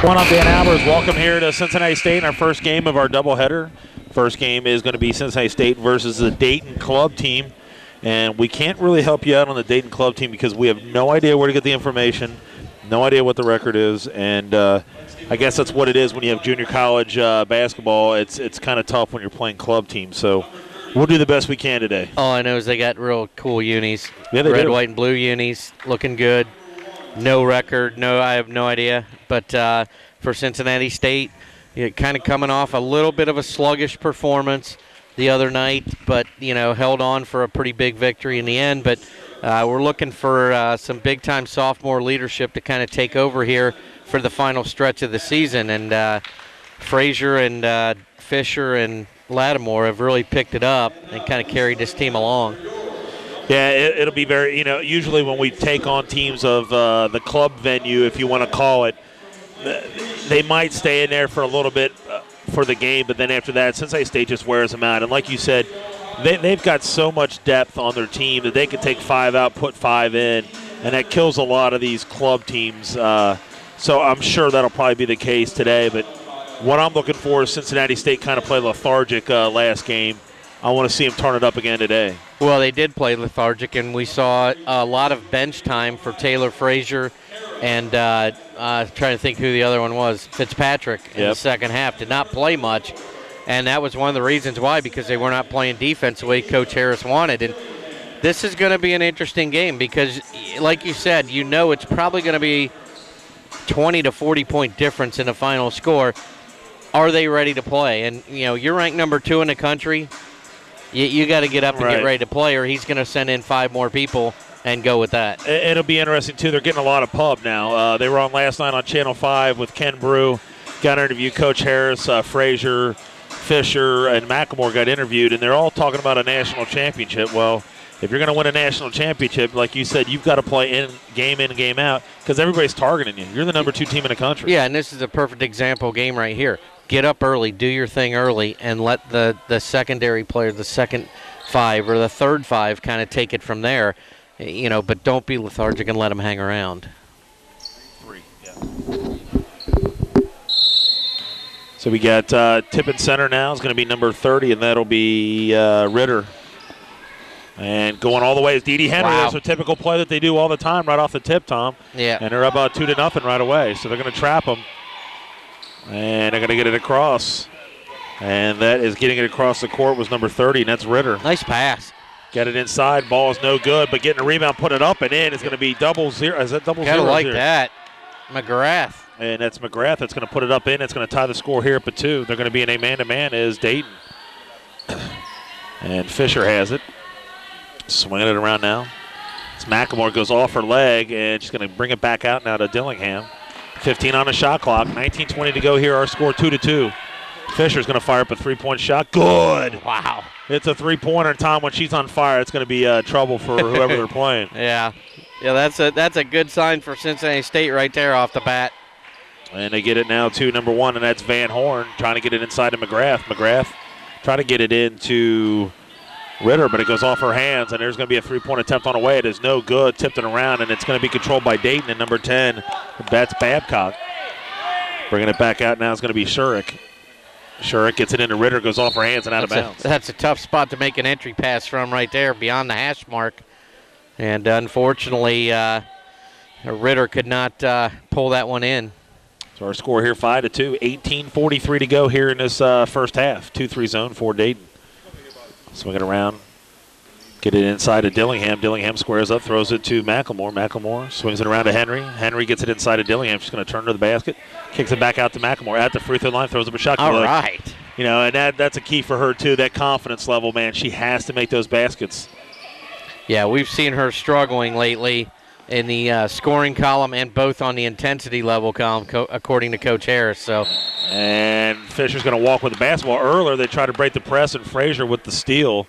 I'm Dan Albers. Welcome here to Cincinnati State in our first game of our doubleheader. First game is going to be Cincinnati State versus the Dayton Club team. And we can't really help you out on the Dayton Club team because we have no idea where to get the information, no idea what the record is. And I guess that's what it is when you have junior college basketball. It's kind of tough when you're playing club teams. So we'll do the best we can today. All I know is they got real cool unis. Yeah, they Red, do. white, and blue unis, looking good. No record. No, I have no idea. But for Cincinnati State, kind of coming off a little bit of a sluggish performance the other night, but, held on for a pretty big victory in the end. But we're looking for some big-time sophomore leadership to kind of take over here for the final stretch of the season. And Frazier and Fisher and Lattimore have really picked it up and kind of carried this team along. Yeah, it'll be very, usually when we take on teams of the club venue, if you want to call it, they might stay in there for a little bit for the game, but then after that, Cincinnati State just wears them out. And like you said, they've got so much depth on their team that they can take 5 out, put 5 in, and that kills a lot of these club teams. So I'm sure that'll probably be the case today. But what I'm looking for is Cincinnati State kind of play lethargic last game. I want to see them turn it up again today. Well, they did play lethargic, and we saw a lot of bench time for Taylor Frazier and trying to think who the other one was, Fitzpatrick in the second half. Did not play much, and that was one of the reasons why, because they were not playing defense the way Coach Harris wanted. And this is going to be an interesting game because, like you said, it's probably going to be 20 to 40-point difference in the final score. Are they ready to play? And, you're ranked number 2 in the country. You got to get up and get ready to play, or he's going to send in 5 more people and go with that. It'll be interesting, too. They're getting a lot of pub now. They were on last night on Channel 5 with Ken Brew. Got to interview Coach Harris, Frazier, Fisher, and McLemore got interviewed, and they're all talking about a national championship. Well, if you're going to win a national championship, like you said, you've got to play in, game out, because everybody's targeting you. You're the number 2 team in the country. Yeah, and this is a perfect example game right here. Get up early, do your thing early, and let the secondary player, the second 5 or the third 5 kind of take it from there. But don't be lethargic and let them hang around. 3, yeah. So we got Tippin center now is going to be number 30, and that'll be Ritter. And going all the way is Dee Henry. Wow. That's a typical play that they do all the time right off the tip, Tom. Yeah. And they're about 2-0 right away. So they're going to trap them. And they're going to get it across. And that is getting it across the court was number 30, and that's Ritter. Nice pass. Get it inside. Ball is no good, but getting a rebound, put it up and in is going to be double zero. Is that double zero? Kind of like that. McGrath. And that's McGrath that's going to put it up in. It's going to tie the score here up at 2. They're going to be in a man-to-man is Dayton. And Fisher has it. Swinging it around now. It's McLemore goes off her leg, and she's going to bring it back out now to Dillingham. 15 on the shot clock. 19:20 to go here. Our score 2-2. Fisher's going to fire up a 3-point shot. Good. Wow. It's a 3-pointer, Tom. When she's on fire, it's going to be trouble for whoever they're playing. Yeah, that's a good sign for Cincinnati State right there off the bat. And they get it now to number 1, and that's Van Horn trying to get it inside to McGrath. McGrath trying to get it into Ritter, but it goes off her hands, and there's going to be a 3-point attempt on the way. It is no good. Tipped it around, and it's going to be controlled by Dayton and number 10. That's Babcock. Bringing it back out now is going to be Shurik. Shurik gets it into Ritter, goes off her hands and out of bounds. That's a tough spot to make an entry pass from right there beyond the hash mark. And unfortunately, Ritter could not pull that one in. So our score here 5-2. 18:43 to go here in this first half. 2-3 zone for Dayton. Swing it around. Get it inside to Dillingham. Dillingham squares up, throws it to McLemore. McLemore swings it around to Henry. Henry gets it inside to Dillingham. She's going to turn to the basket. Kicks it back out to McLemore. At the free throw line, throws up a shot. All right. And that's a key for her, too. That confidence level, man. She has to make those baskets. Yeah, we've seen her struggling lately in the scoring column and both on the intensity level column, according to Coach Harris. And Fisher's going to walk with the basketball. Earlier, they tried to break the press, and Frazier with the steal.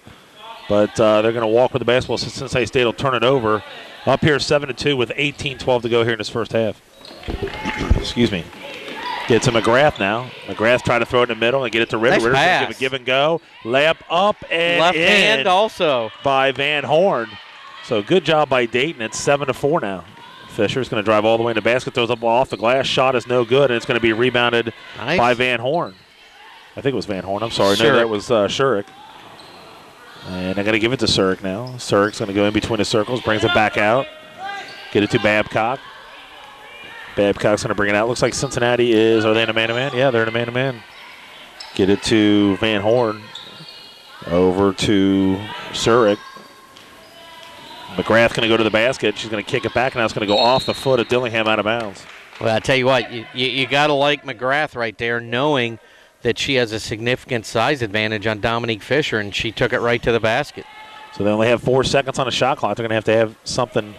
But they're going to walk with the basketball, so Cincinnati State will turn it over. Up here 7-2 with 18:12 to go here in this first half. Excuse me. Get to McGrath now. McGrath trying to throw it in the middle and get it to Ritter. Nice Ritter's pass. going to give a give and go. Layup up and left in hand also by Van Horn. So good job by Dayton. It's 7-4 now. Fisher's going to drive all the way in the basket, throws up off the glass. Shot is no good, and it's going to be rebounded by Van Horn. I think it was Van Horn. I'm sorry. No, that was Shurik. And they're going to give it to Shurik now. Shurik's going to go in between the circles, brings it back out. Get it to Babcock. Babcock's going to bring it out. Looks like Cincinnati is, are they in a man-to-man? Yeah, they're in a man-to-man. Get it to Van Horn. Over to Shurik. McGrath going to go to the basket. She's going to kick it back, and now it's going to go off the foot of Dillingham out of bounds. Well, I tell you what, you got to like McGrath right there, knowing that she has a significant size advantage on Dominique Fisher, and she took it right to the basket. So they only have 4 seconds on the shot clock. They're going to have something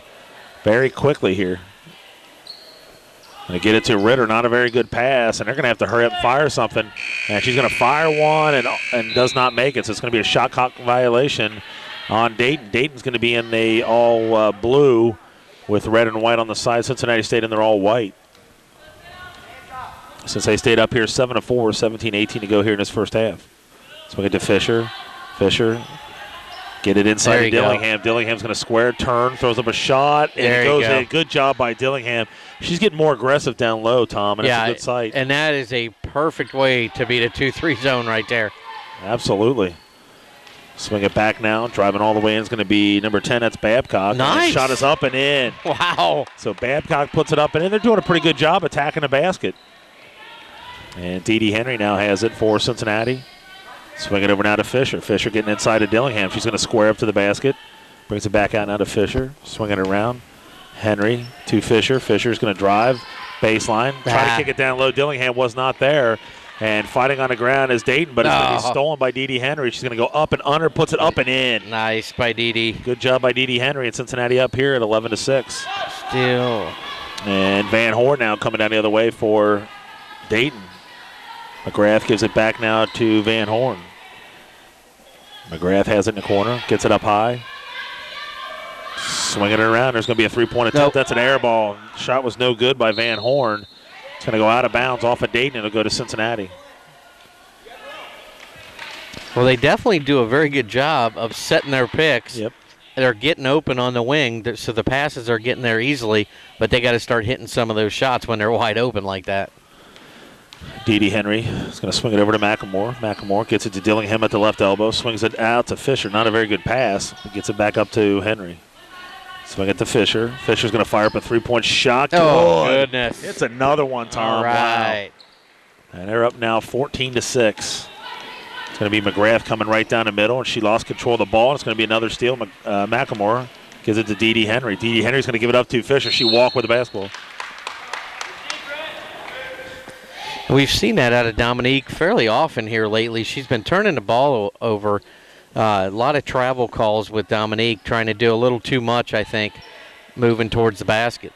very quickly here. Going to get it to Ritter, not a very good pass, and they're going to have to hurry up and fire something. And she's going to fire one and does not make it, so it's going to be a shot clock violation on Dayton. Dayton's going to be in the all blue with red and white on the side. Cincinnati State in their all white. Since they stayed up here 7-4, 17-18 to go here in this first half. Swing it to Fisher. Fisher, get it inside to Dillingham. Dillingham's going to square, turn, throws up a shot, and it goes in. Good job by Dillingham. She's getting more aggressive down low, Tom, and it's a good sight. And that is a perfect way to beat a 2-3 zone right there. Absolutely. Swing it back now. Driving all the way in is going to be number 10. That's Babcock. Nice. Shot is up and in. Wow. So Babcock puts it up and in. They're doing a pretty good job attacking the basket. And Dee Henry now has it for Cincinnati. Swing it over now to Fisher. Fisher getting inside of Dillingham. She's going to square up to the basket. Brings it back out now to Fisher. Swing it around. Henry to Fisher. Fisher's going to drive. Baseline. Try to kick it down low. Dillingham was not there. And fighting on the ground is Dayton, but it's going to be stolen by Dee Henry. She's going to go up and under, puts it up and in. Nice by Dee. Good job by Dee Henry, and Cincinnati up here at 11-6. Still. And Van Horn now coming down the other way for Dayton. McGrath gives it back now to Van Horn. McGrath has it in the corner, gets it up high. Swinging it around. There's going to be a three-point attempt. That's an air ball. Shot was no good by Van Horn. It's going to go out of bounds off of Dayton. It'll go to Cincinnati. Well, they definitely do a very good job of setting their picks. Yep. They're getting open on the wing, so the passes are getting there easily, but they got to start hitting some of those shots when they're wide open like that. Dee Henry is going to swing it over to McElmore. McElmore gets it to Dillingham at the left elbow, swings it out to Fisher. Not a very good pass, but gets it back up to Henry. Swing it to Fisher. Fisher's going to fire up a three-point shot. Oh, goodness. It's another one, Tom. All right. Wow. And they're up now 14-6. It's going to be McGrath coming right down the middle, and she lost control of the ball. It's going to be another steal. McElmore gives it to Dee Henry. Dee Henry's going to give it up to Fisher. She walked with the basketball. We've seen that out of Dominique fairly often here lately. She's been turning the ball over. A lot of travel calls with Dominique, trying to do a little too much, I think, moving towards the basket.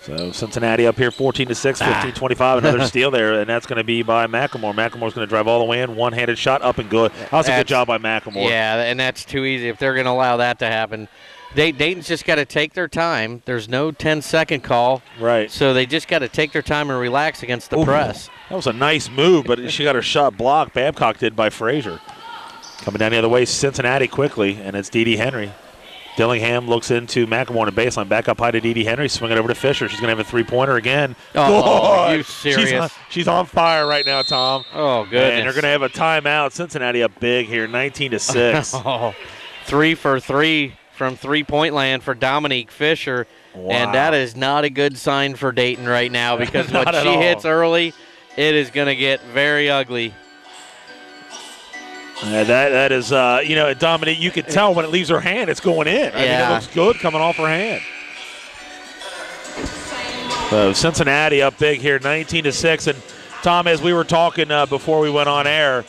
So Cincinnati up here 14-6, 15-25. Another steal there, and that's going to be by McElmore. McElmore's going to drive all the way in. One-handed shot up and good. That was a good job by McElmore. Yeah, and that's too easy if they're going to allow that to happen. Dayton's just got to take their time. There's no 10-second call. Right. So they just got to take their time and relax against the press. That was a nice move, but she got her shot blocked. Babcock did by Frazier. Coming down the other way, Cincinnati quickly, and it's Dee Henry. Dillingham looks into McElmore in the baseline. Back up high to Dee Henry. Swing it over to Fisher. She's going to have a three-pointer again. Oh, are you serious? She's on fire right now, Tom. Oh, goodness. And they're going to have a timeout. Cincinnati up big here, 19-6. Oh, 3 for 3 from three-point land for Dominique Fisher. Wow. And that is not a good sign for Dayton right now, because when she hits early, it is going to get very ugly. That is, Dominique, you can tell when it leaves her hand, it's going in. I mean, it looks good coming off her hand. So Cincinnati up big here, 19-6. And, Tom, as we were talking before we went on air,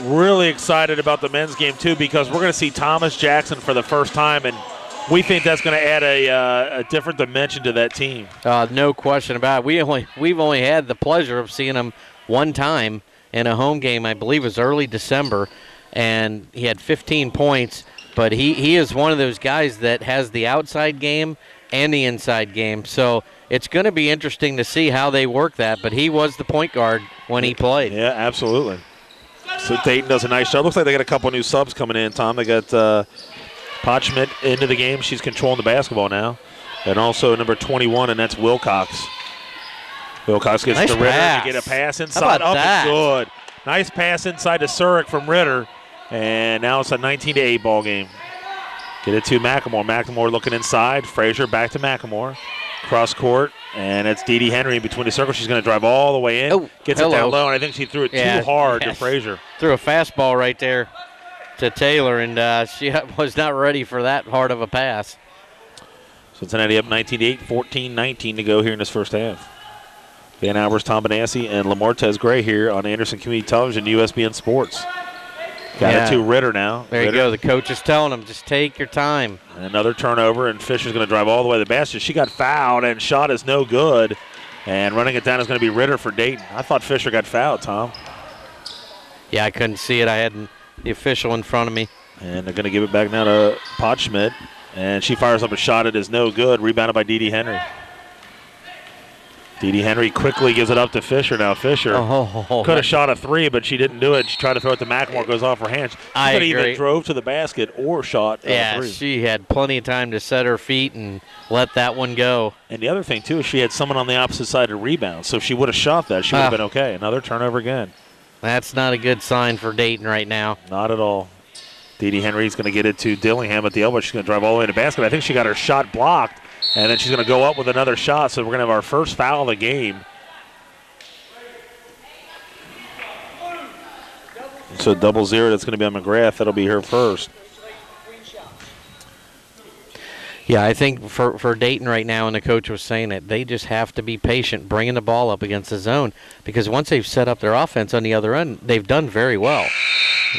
really excited about the men's game, too, because we're going to see Thomas Jackson for the first time, and we think that's going to add a different dimension to that team. No question about it. We've only had the pleasure of seeing him one time in a home game. I believe it was early December, and he had 15 points. But he is one of those guys that has the outside game and the inside game. So it's going to be interesting to see how they work that. But he was the point guard when he played. Yeah, absolutely. So Dayton does a nice job. Looks like they got a couple new subs coming in, Tom. They got Potschmidt into the game. She's controlling the basketball now. And also number 21, and that's Wilcox. Wilcox gets nice to Ritter pass. to get a pass inside. How about that? And good. Nice pass inside to Surik from Ritter. And now it's a 19-8 ball game. Get it to McElmore. McElmore looking inside. Frazier back to McElmore. Cross court. And it's Dee Dee Henry in between the circles. She's going to drive all the way in. Oh, gets it down low, and I think she threw it too hard to Frazier. Threw a fastball right there to Taylor, and she was not ready for that hard of a pass. Cincinnati up 19-8, 14-19 to go here in this first half. Van Albers, Tom Benassi, and Lamartez Gray here on Anderson Community Television, USBN Sports. Got it to Ritter now. There you go. The coach is telling him, just take your time. And another turnover, and Fisher's going to drive all the way to the basket. She got fouled, and shot is no good. And running it down is going to be Ritter for Dayton. I thought Fisher got fouled, Tom. Yeah, I couldn't see it. I had the official in front of me. And they're going to give it back now to Potschmidt. And she fires up a shot. It is no good. Rebounded by Dee Dee Henry. Dee Dee Henry quickly gives it up to Fisher. Now Fisher could have shot a three, but she didn't do it. She tried to throw it to McElmore. Goes off her hands. She could have either drove to the basket or shot a three. She had plenty of time to set her feet and let that one go. And the other thing, too, is she had someone on the opposite side to rebound. So if she would have shot that, she would have been okay. Another turnover again. That's not a good sign for Dayton right now. Not at all. Dee Dee Henry's going to get it to Dillingham at the elbow. She's going to drive all the way to the basket. I think she got her shot blocked, and then she's going to go up with another shot. So we're going to have our first foul of the game. So 0-0, that's going to be on McGrath. That'll be her first. Yeah, I think for Dayton right now, and the coach was saying it, they just have to be patient bringing the ball up against the zone, because once they've set up their offense on the other end, they've done very well.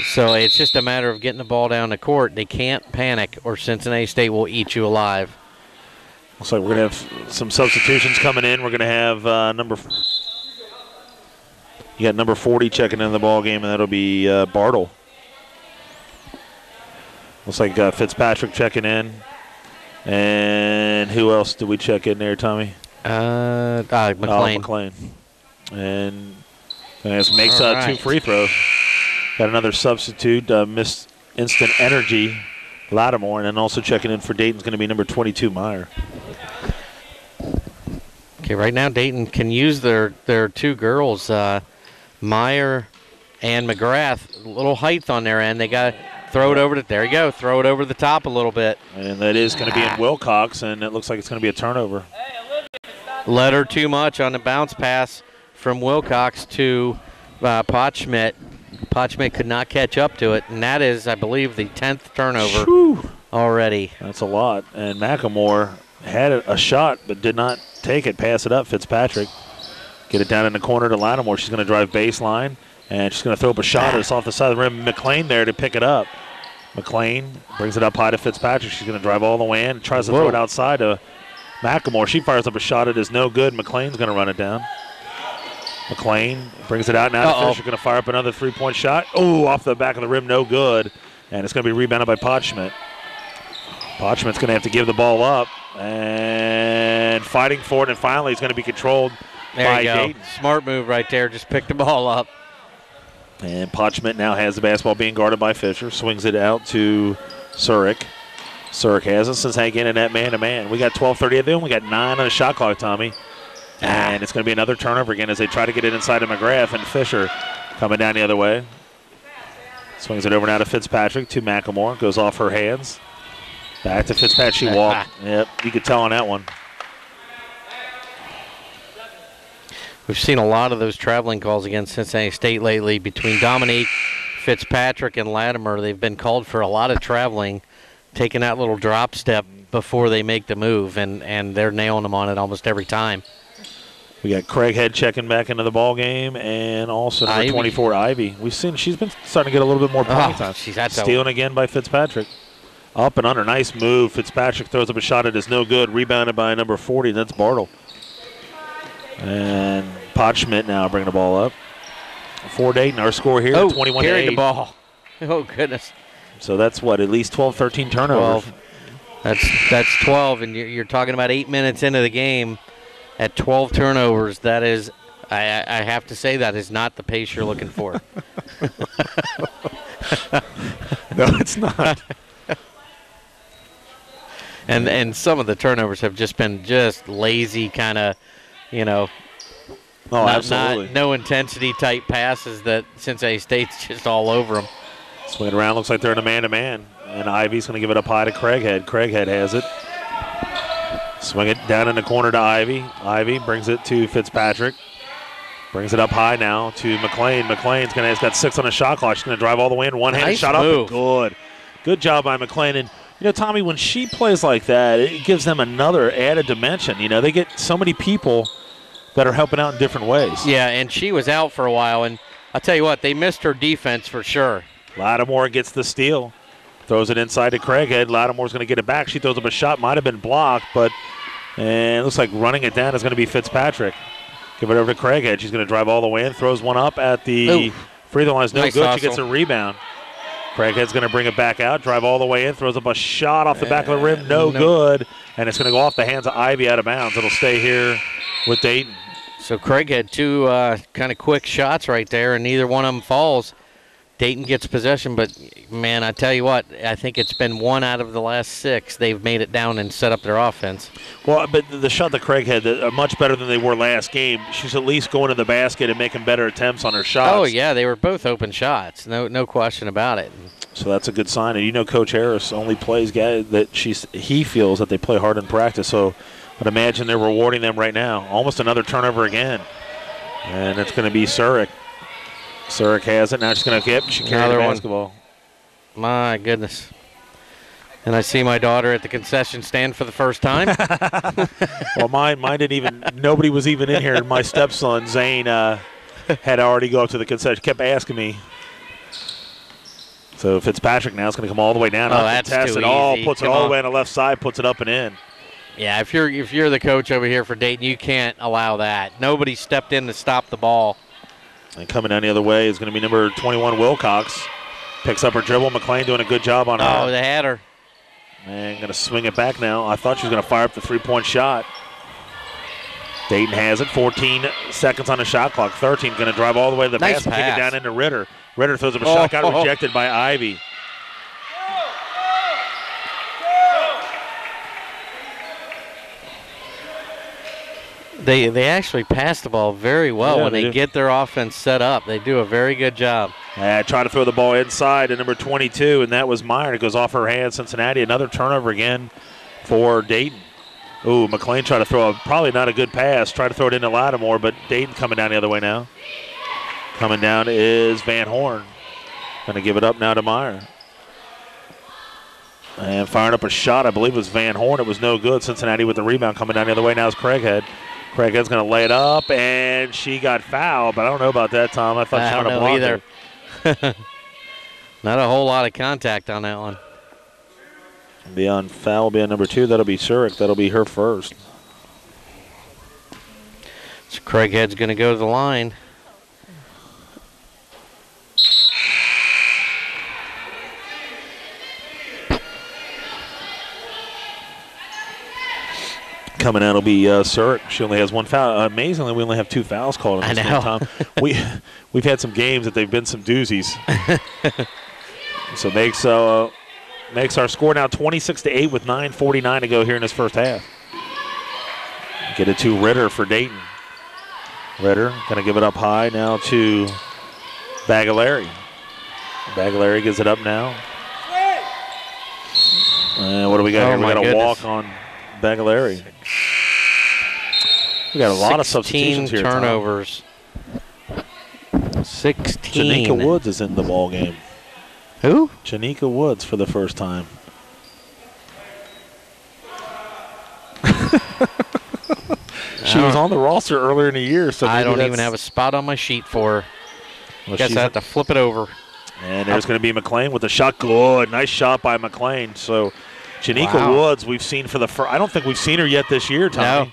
So it's just a matter of getting the ball down the court. They can't panic, or Cincinnati State will eat you alive. Looks like we're going to have some substitutions coming in. We're going to have you got number 40 checking in the ball game, and that'll be Bartle. Looks like Fitzpatrick checking in. And who else did we check in there, Tommy? McLean. McLean. And makes two free throws. Got another substitute, missed instant energy, Lattimore, and then also checking in for Dayton's going to be number 22, Meyer. Okay, right now Dayton can use their two girls, Meyer and McGrath. A little height on their end. They got to throw it over to, there you go, throw it over the top a little bit. And that is going to be in Wilcox, and it looks like it's going to be a turnover. Let her too much on the bounce pass from Wilcox to Potschmidt. Potschmidt could not catch up to it, and that is, I believe, the 10th turnover already. That's a lot. And McElmore had a shot but did not take it, pass it up. Fitzpatrick get it down in the corner to Lattimore. She's going to drive baseline, and she's going to throw up a shot. It's off the side of the rim. McLean there to pick it up. McLean brings it up high to Fitzpatrick. She's going to drive all the way in, tries to throw it outside to McElmore. She fires up a shot. It is no good. McLean's going to run it down. McLean brings it out now. Fisher going to fire up another three-point shot. Oh, off the back of the rim, no good. And it's going to be rebounded by Potschmidt. Potschmidt's going to have to give the ball up. And fighting for it, and finally it's going to be controlled by Dayton. Smart move right there. Just pick the ball up. And Potschmidt now has the basketball being guarded by Fisher. Swings it out to Surik. Surik has it. Cincinnati getting that man-to-man. We got 12:30 at the end. We got 9 on the shot clock, Tommy. And it's going to be another turnover again as they try to get it inside of McGrath, and Fisher coming down the other way. Swings it over now to Fitzpatrick, to McElmore. Goes off her hands. Back to Fitzpatrick. She walked. Yep, you could tell on that one. We've seen a lot of those traveling calls against Cincinnati State lately between Dominique, Fitzpatrick, and Lattimore. They've been called for a lot of traveling, taking that little drop step before they make the move, and they're nailing them on it almost every time. We got Craighead checking back into the ball game, and also number 24, Ivy. We've seen she's been starting to get a little bit more playing time. She's had Stealing again by Fitzpatrick. Up and under, nice move. Fitzpatrick throws up a shot. It is no good. Rebounded by number 40. That's Bartle. And Potschmidt now bringing the ball up. For Dayton, our score here, 21-8. Carrying the ball. Oh, goodness. So that's what, at least 12, 13 turnovers. 12. That's 12, and you're talking about 8 minutes into the game. At 12 turnovers, that is, I have to say, that is not the pace you're looking for. No, it's not. And some of the turnovers have just been just lazy kind of, absolutely. No intensity type passes that Cincinnati State's just all over them. Swing it around, looks like they're in a man-to-man. And Ivy's going to give it up high to Craighead. Craighead has it. Swing it down in the corner to Ivy. Ivy brings it to Fitzpatrick. Brings it up high now to McLean. McLean's got 6 on the shot clock. She's going to drive all the way in. One-handed shot move. Up. Good. Good job by McLean. And, Tommy, when she plays like that, it gives them another added dimension. They get so many people that are helping out in different ways. Yeah, and she was out for a while. And I'll tell you what, they missed her defense for sure. Lattimore gets the steal. Throws it inside to Craighead. Lattimore's going to get it back. She throws up a shot. Might have been blocked, but it looks like running it down is going to be Fitzpatrick. Give it over to Craighead. She's going to drive all the way in. Throws one up at the free throw line. It's no nice good. hustle. She gets a rebound. Craighead's going to bring it back out. Drive all the way in. Throws up a shot off the back of the rim. No good. And it's going to go off the hands of Ivy out of bounds. It'll stay here with Dayton. So Craig had 2 kind of quick shots right there, and neither one of them falls. Dayton gets possession, but, man, I tell you what, I think it's been 1 out of the last 6. They've made it down and set up their offense. Well, but the shot that Craig had are much better than they were last game. She's at least going to the basket and making better attempts on her shots. Oh, yeah, they were both open shots. No question about it. So that's a good sign. And Coach Harris only plays guys that he feels that they play hard in practice. So I'd imagine they're rewarding them right now. Almost another turnover again. And it's going to be Surik. Surik has it. Now she's going to she carried the basketball. My goodness. And I see my daughter at the concession stand for the first time. Well, mine didn't even, nobody was even in here. And my stepson, Zane, had already go up to the concession. Kept asking me. So Fitzpatrick now is going to come all the way down. That's too easy. Puts it all the way on the left side, puts it up and in. Yeah, if you're the coach over here for Dayton, you can't allow that. Nobody stepped in to stop the ball. And coming down the other way is going to be number 21, Wilcox. Picks up her dribble. McLean doing a good job on her. Oh, they had her. And going to swing it back now. I thought she was going to fire up the three-point shot. Dayton has it. 14 seconds on the shot clock. 13 going to drive all the way to the basket. Kick it down into Ritter. Ritter throws up a shot. Got rejected by Ivy. They actually pass the ball very well when they get their offense set up. They do a very good job. Try to throw the ball inside to number 22, and that was Meyer. It goes off her hands. Cincinnati, another turnover again for Dayton. Ooh, McLean tried to throw probably not a good pass. Tried to throw it into Lattimore, but Dayton coming down the other way now. Coming down is Van Horn. Going to give it up now to Meyer. And firing up a shot, I believe it was Van Horn. It was no good. Cincinnati with the rebound coming down the other way. Now is Craighead. Craighead's going to lay it up, and she got fouled. But I don't know about that, Tom. I thought she was going to block either. Not a whole lot of contact on that one. The on foul will be on number 2. That'll be Surik. That'll be her first. So Craighead's going to go to the line. Coming out will be Surik. She only has 1 foul. Amazingly, we only have 2 fouls called on this game, Tom. We've had some games that they've been some doozies. So makes our score now 26-8 with 9:49 to go here in this first half. Get it to Ritter for Dayton. Ritter going to give it up high now to Bagalari. Bagalari gives it up now. What do we got here? We got a walk on Bagalari. We got a lot of substitutions here. 16 turnovers. 16. Janika Woods is in the ball game. Who? Janika Woods for the first time. She was on the roster earlier in the year. So I don't even have a spot on my sheet for her. Well, guess I have to flip it over. And there's going to be McLean with the shot. Good. Nice shot by McLean. So Janika Woods we've seen for the first. I don't think we've seen her yet this year, Tommy. No.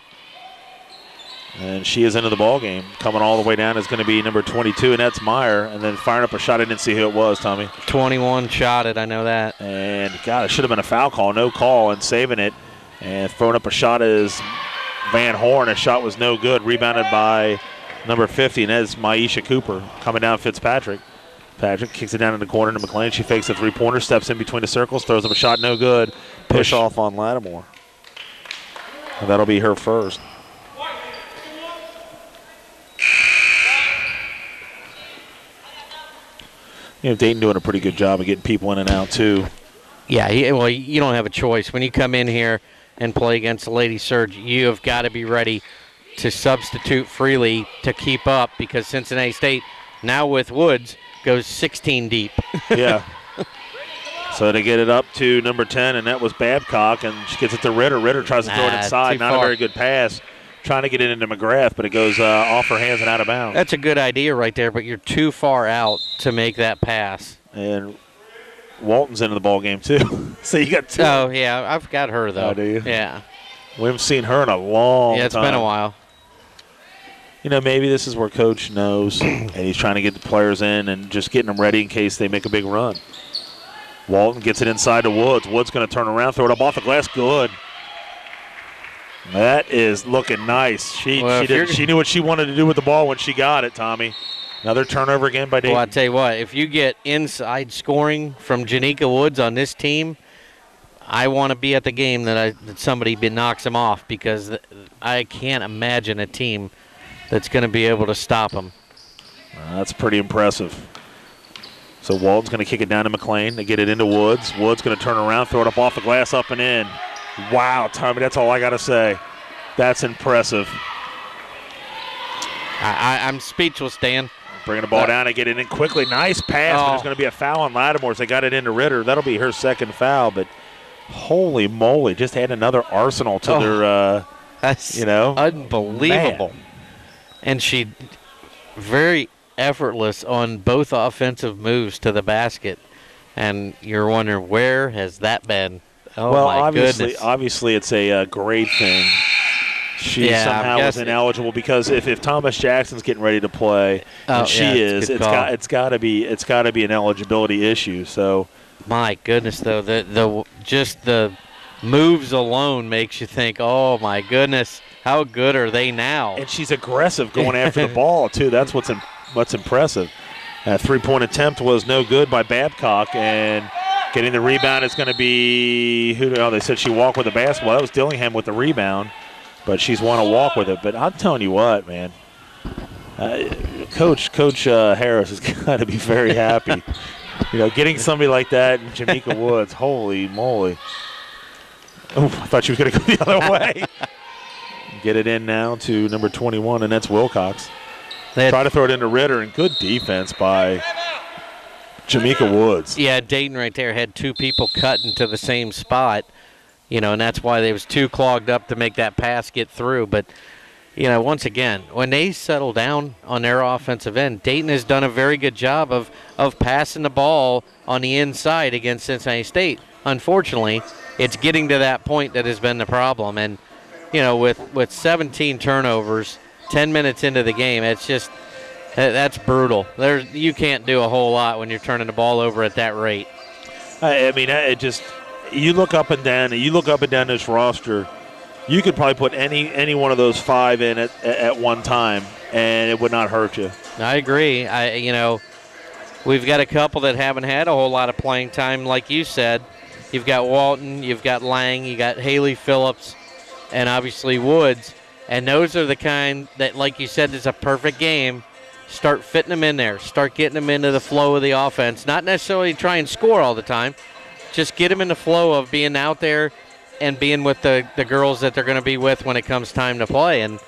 And she is into the ball game. Coming all the way down is going to be number 22, and that's Meyer. And then firing up a shot. I didn't see who it was, Tommy. 21 shot it. I know that. And, God, it should have been a foul call. No call, and saving it. And throwing up a shot is Van Horn. A shot was no good. Rebounded by number 50, and that's Maisha Cooper. Coming down Fitzpatrick. Patrick kicks it down in the corner to McLean. She fakes a three-pointer, steps in between the circles, throws up a shot, no good. push off on Lattimore. And that'll be her first. Dayton doing a pretty good job of getting people in and out, too. Yeah, well, you don't have a choice. When you come in here and play against the Lady Surge, you have got to be ready to substitute freely to keep up, because Cincinnati State, now with Woods, goes 16 deep. Yeah. So to get it up to number 10, and that was Babcock, and she gets it to Ritter. Ritter tries to throw it inside. Not a very good pass. Trying to get it into McGrath, but it goes off her hands and out of bounds. That's a good idea right there, but you're too far out to make that pass. And Walton's into the ball game too. So you got two. Oh, yeah, I've got her, though. Oh, do you? Yeah. We haven't seen her in a long time. Yeah, it's been a while. Maybe this is where Coach knows, and he's trying to get the players in and just getting them ready in case they make a big run. Walton gets it inside to Woods. Woods going to turn around, throw it up off the glass. Good. That is looking nice. She knew what she wanted to do with the ball when she got it, Tommy. Another turnover again by Dayton. Well, I'll tell you what, if you get inside scoring from Janika Woods on this team, I want to be at the game that somebody knocks him off, because I can't imagine a team that's going to be able to stop him. That's pretty impressive. So Walton's going to kick it down to McLean. They get it into Woods. Woods going to turn around, throw it up off the glass, up and in. Wow, Tommy, that's all I got to say. That's impressive. I'm speechless, Dan. Bringing the ball down and get it in quickly. Nice pass, but there's going to be a foul on Lattimore as they got it into Ritter. That'll be her second foul, but holy moly, just had another arsenal to their, that's unbelievable. Man. And she very effortless on both offensive moves to the basket. And you're wondering, where has that been? Oh, well, my goodness. Obviously it's a grade thing. She somehow was ineligible, because if Thomas Jackson's getting ready to play, and she is, it's got to be an eligibility issue. So, my goodness, though, just the moves alone makes you think, oh my goodness, how good are they now? And she's aggressive going after the ball too. That's what's impressive. A three-point attempt was no good by Babcock, and getting the rebound is going to be they said she walked with the basketball. That was Dillingham with the rebound, but she's won a walk with it. But I'm telling you what, man, Coach Harris has got to be very happy. Getting somebody like that, Janika Woods, holy moly. Oh, I thought she was going to go the other way. Get it in now to number 21, and that's Wilcox. Try to throw it into Ritter, and good defense by Janika Woods. Yeah, Dayton right there had two people cut into the same spot, and that's why they was too clogged up to make that pass get through. But, once again, when they settle down on their offensive end, Dayton has done a very good job of passing the ball on the inside against Cincinnati State. Unfortunately, it's getting to that point that has been the problem. And, with 17 turnovers, 10 minutes into the game, that's brutal. You can't do a whole lot when you're turning the ball over at that rate. I mean, you look up and down this roster, you could probably put any one of those five in at one time, and it would not hurt you. I agree. We've got a couple that haven't had a whole lot of playing time, like you said. You've got Walton, you've got Lang, you got Haley Phillips, and obviously Woods. And those are the kind that, like you said, is a perfect game. Start fitting them in there. Start getting them into the flow of the offense. Not necessarily try and score all the time. Just get them in the flow of being out there and being with the girls that they're going to be with when it comes time to play. And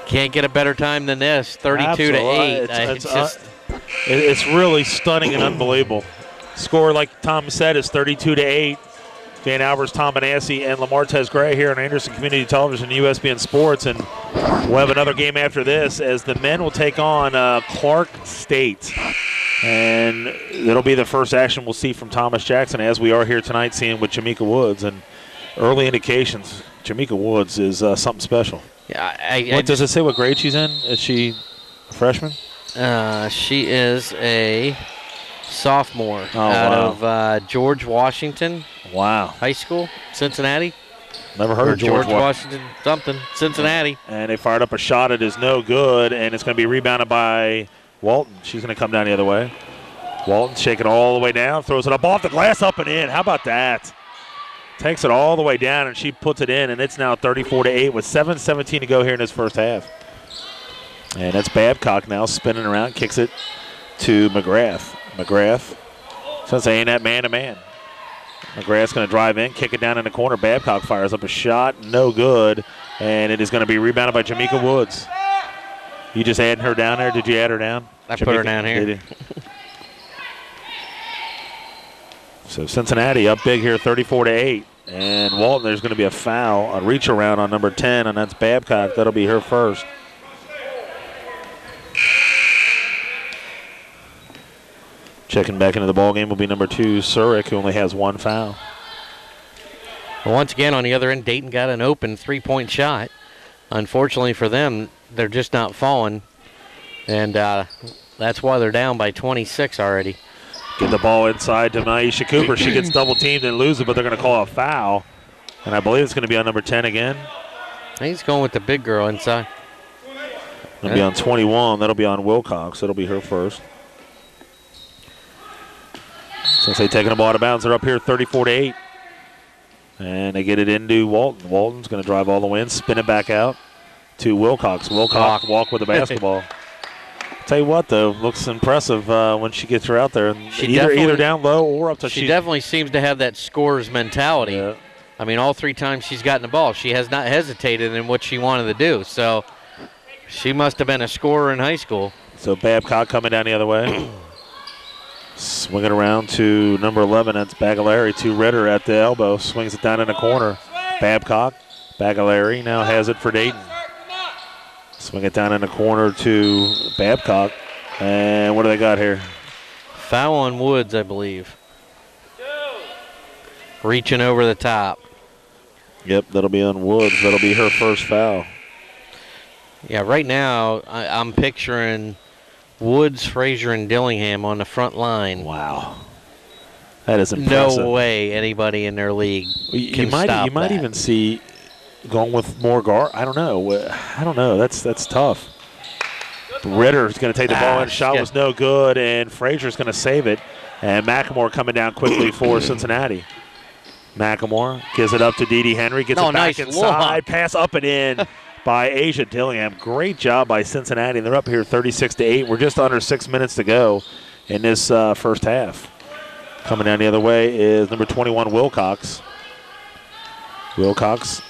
can't get a better time than this, 32-8. It's really stunning and unbelievable. Score, like Tom said, is 32-8. Dan Albers, Tom Benassi, and Lamartez Gray here on Anderson Community Television, USBN Sports. And we'll have another game after this as the men will take on Clark State. And it'll be the first action we'll see from Thomas Jackson, as we are here tonight seeing with Janika Woods. And early indications, Janika Woods is something special. Yeah, does it say what grade she's in? Is she a freshman? She is a sophomore out of George Washington. Wow. High School, Cincinnati. Never heard of George Washington something, Cincinnati. And they fired up a shot. It is no good, and it's going to be rebounded by Walton. She's going to come down the other way. Walton shaking all the way down, throws it up off the glass, up and in. How about that? Takes it all the way down, and she puts it in, and it's now 34-8 with 7:17 to go here in this first half. And that's Babcock now spinning around, kicks it to McGrath. McGrath, so saying that man-to-man. McGrath's going to drive in, kick it down in the corner. Babcock fires up a shot, no good, and it is going to be rebounded by Jamaica Woods. You just adding her down there? Did you add her down? I put her down here. So Cincinnati up big here, 34-8. And Walton, there's going to be a foul, a reach around on number 10, and that's Babcock. That'll be her first. Checking back into the ball game will be number 2, Surik, who only has 1 foul. Well, once again, on the other end, Dayton got an open 3-point shot. Unfortunately for them, they're just not falling, and that's why they're down by 26 already. Get the ball inside to Maisha Cooper. She gets double teamed and loses, but they're going to call a foul. And I believe it's going to be on number 10 again. He's going with the big girl inside. It'll be on 21. That'll be on Wilcox. That'll be her first. Since they taking the ball out of bounds, they're up here 34-8. And they get it into Walton. Walton's going to drive all the way in, spin it back out to Wilcox. Wilcox walk with the basketball. Tell you what, though, looks impressive when she gets her out there. Either down low or up to. She definitely seems to have that scorer's mentality. Yeah. I mean, all 3 times she's gotten the ball, she has not hesitated in what she wanted to do. So she must have been a scorer in high school. So Babcock coming down the other way. Swing it around to number 11. That's Bagalari to Ritter at the elbow. Swings it down in the corner. Babcock. Bagalari now has it for Dayton. Swing it down in the corner to Babcock. And what do they got here? Foul on Woods, I believe. Reaching over the top. Yep, that'll be on Woods. That'll be her first foul. Yeah, right now I'm picturing Woods, Frazier, and Dillingham on the front line. Wow. That is impressive. No way anybody in their league can stop that. You might even see going with more guard. I don't know. That's tough. Ritter's going to take the ball in. Shot was no good, and Frazier's going to save it. And McElmore coming down quickly for Cincinnati. McElmore gives it up to Dee Henry. Gets it back inside. Look. Pass up and in by Asia Dillingham. Great job by Cincinnati. They're up here 36-8. We're just under 6 minutes to go in this first half. Coming down the other way is number 21, Wilcox. Wilcox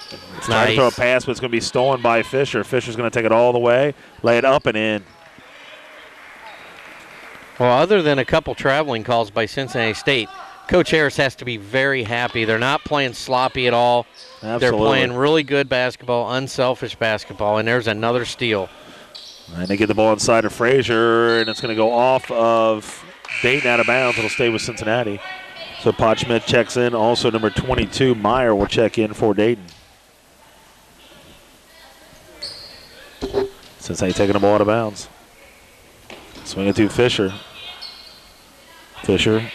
trying to throw a pass, but it's going to be stolen by Fisher. Fisher's going to take it all the way, lay it up and in. Well, other than a couple traveling calls by Cincinnati State, Coach Harris has to be very happy. They're not playing sloppy at all. Absolutely. They're playing really good basketball, unselfish basketball, and there's another steal. And they get the ball inside of Frazier, and it's going to go off of Dayton out of bounds. It'll stay with Cincinnati. So Potschmidt checks in. Also, number 22, Meyer, will check in for Dayton. Cincinnati taking the ball out of bounds. Swing it to Fisher. Fisher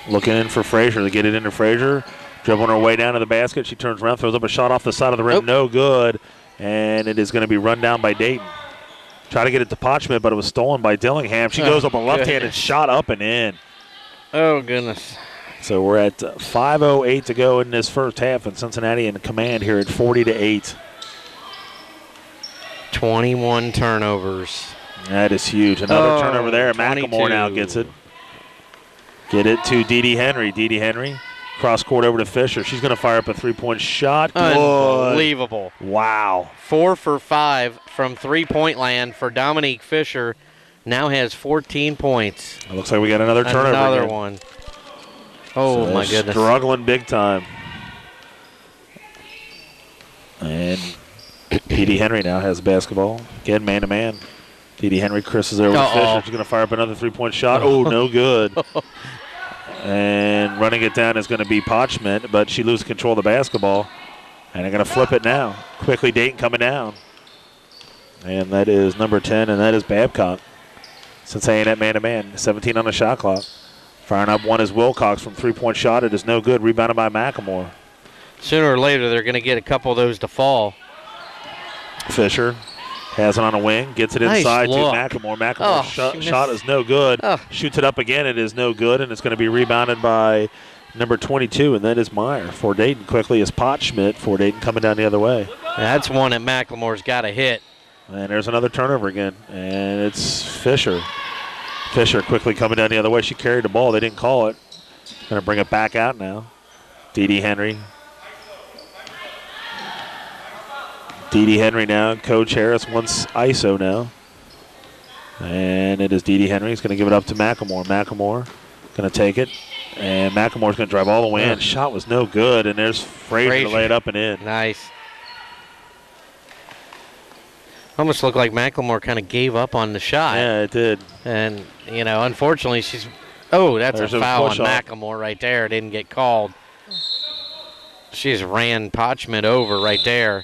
looking in for Frazier. They get it into Frazier. Dribbling her way down to the basket. She turns around, throws up a shot off the side of the rim. Nope. No good. And it is going to be run down by Dayton. Try to get it to Potschmidt, but it was stolen by Dillingham. She goes up a left-handed shot up and in. Oh, goodness. So we're at 5:08 to go in this first half, and Cincinnati in command here at 40-8. 21 turnovers. That is huge. Another turnover there. McElmore now gets it. Get it to Dee Henry. Dee Henry. Cross court over to Fisher. She's going to fire up a three-point shot. Unbelievable. Wow. 4 for 5 from three-point land for Dominique Fisher. Now has 14 points. It looks like we got another turnover. Another one. Oh, so my goodness. Struggling big time. And Dee Henry now has basketball. Again, man-to-man. Dee Henry Chris is there with Fisher. She's going to fire up another three-point shot. Oh, no good. And running it down is going to be Potschmidt, but she loses control of the basketball. And they're going to flip it now. Quickly, Dayton coming down. And that is number 10, and that is Babcock. Cincinnati at man-to-man. 17 on the shot clock. Firing up one is Wilcox from three-point shot. It is no good. Rebounded by McElmore. Sooner or later, they're going to get a couple of those to fall. Fisher has it on a wing. Gets it inside to McElmore. McElmore's shot is no good. Shoots it up again. It is no good, and it's going to be rebounded by number 22, and that is Meyer. For Dayton quickly is Potschmidt. For Dayton coming down the other way. That's one that McLemore's got to hit. And there's another turnover again, and it's Fisher. Fisher quickly coming down the other way. She carried the ball. They didn't call it. Going to bring it back out now. Dee Henry. Dee Henry now. Coach Harris wants ISO now. And it is Dee Henry. He's going to give it up to McLemore. McLemore going to take it. And McLemore's going to drive all the way in. Shot was no good, and there's Frazier to lay it up and in. Nice. Almost looked like McLemore kind of gave up on the shot. Yeah, it did. And, you know, unfortunately, she's – oh, that's a foul on McLemore right there. It didn't get called. She just ran Potschmidt over right there.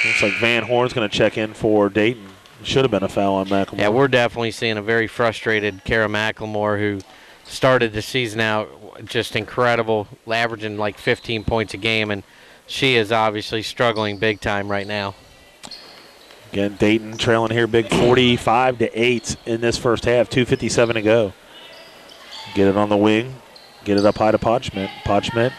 Looks like Van Horn's going to check in for Dayton. Should have been a foul on McLemore. Yeah, we're definitely seeing a very frustrated Kara McLemore, who started the season out just incredible, averaging like 15 points a game, and she is obviously struggling big time right now. Again, Dayton trailing here big 45-8 in this first half. 2:57 to go. Get it on the wing. Get it up high to Potschmidt. Potschmidt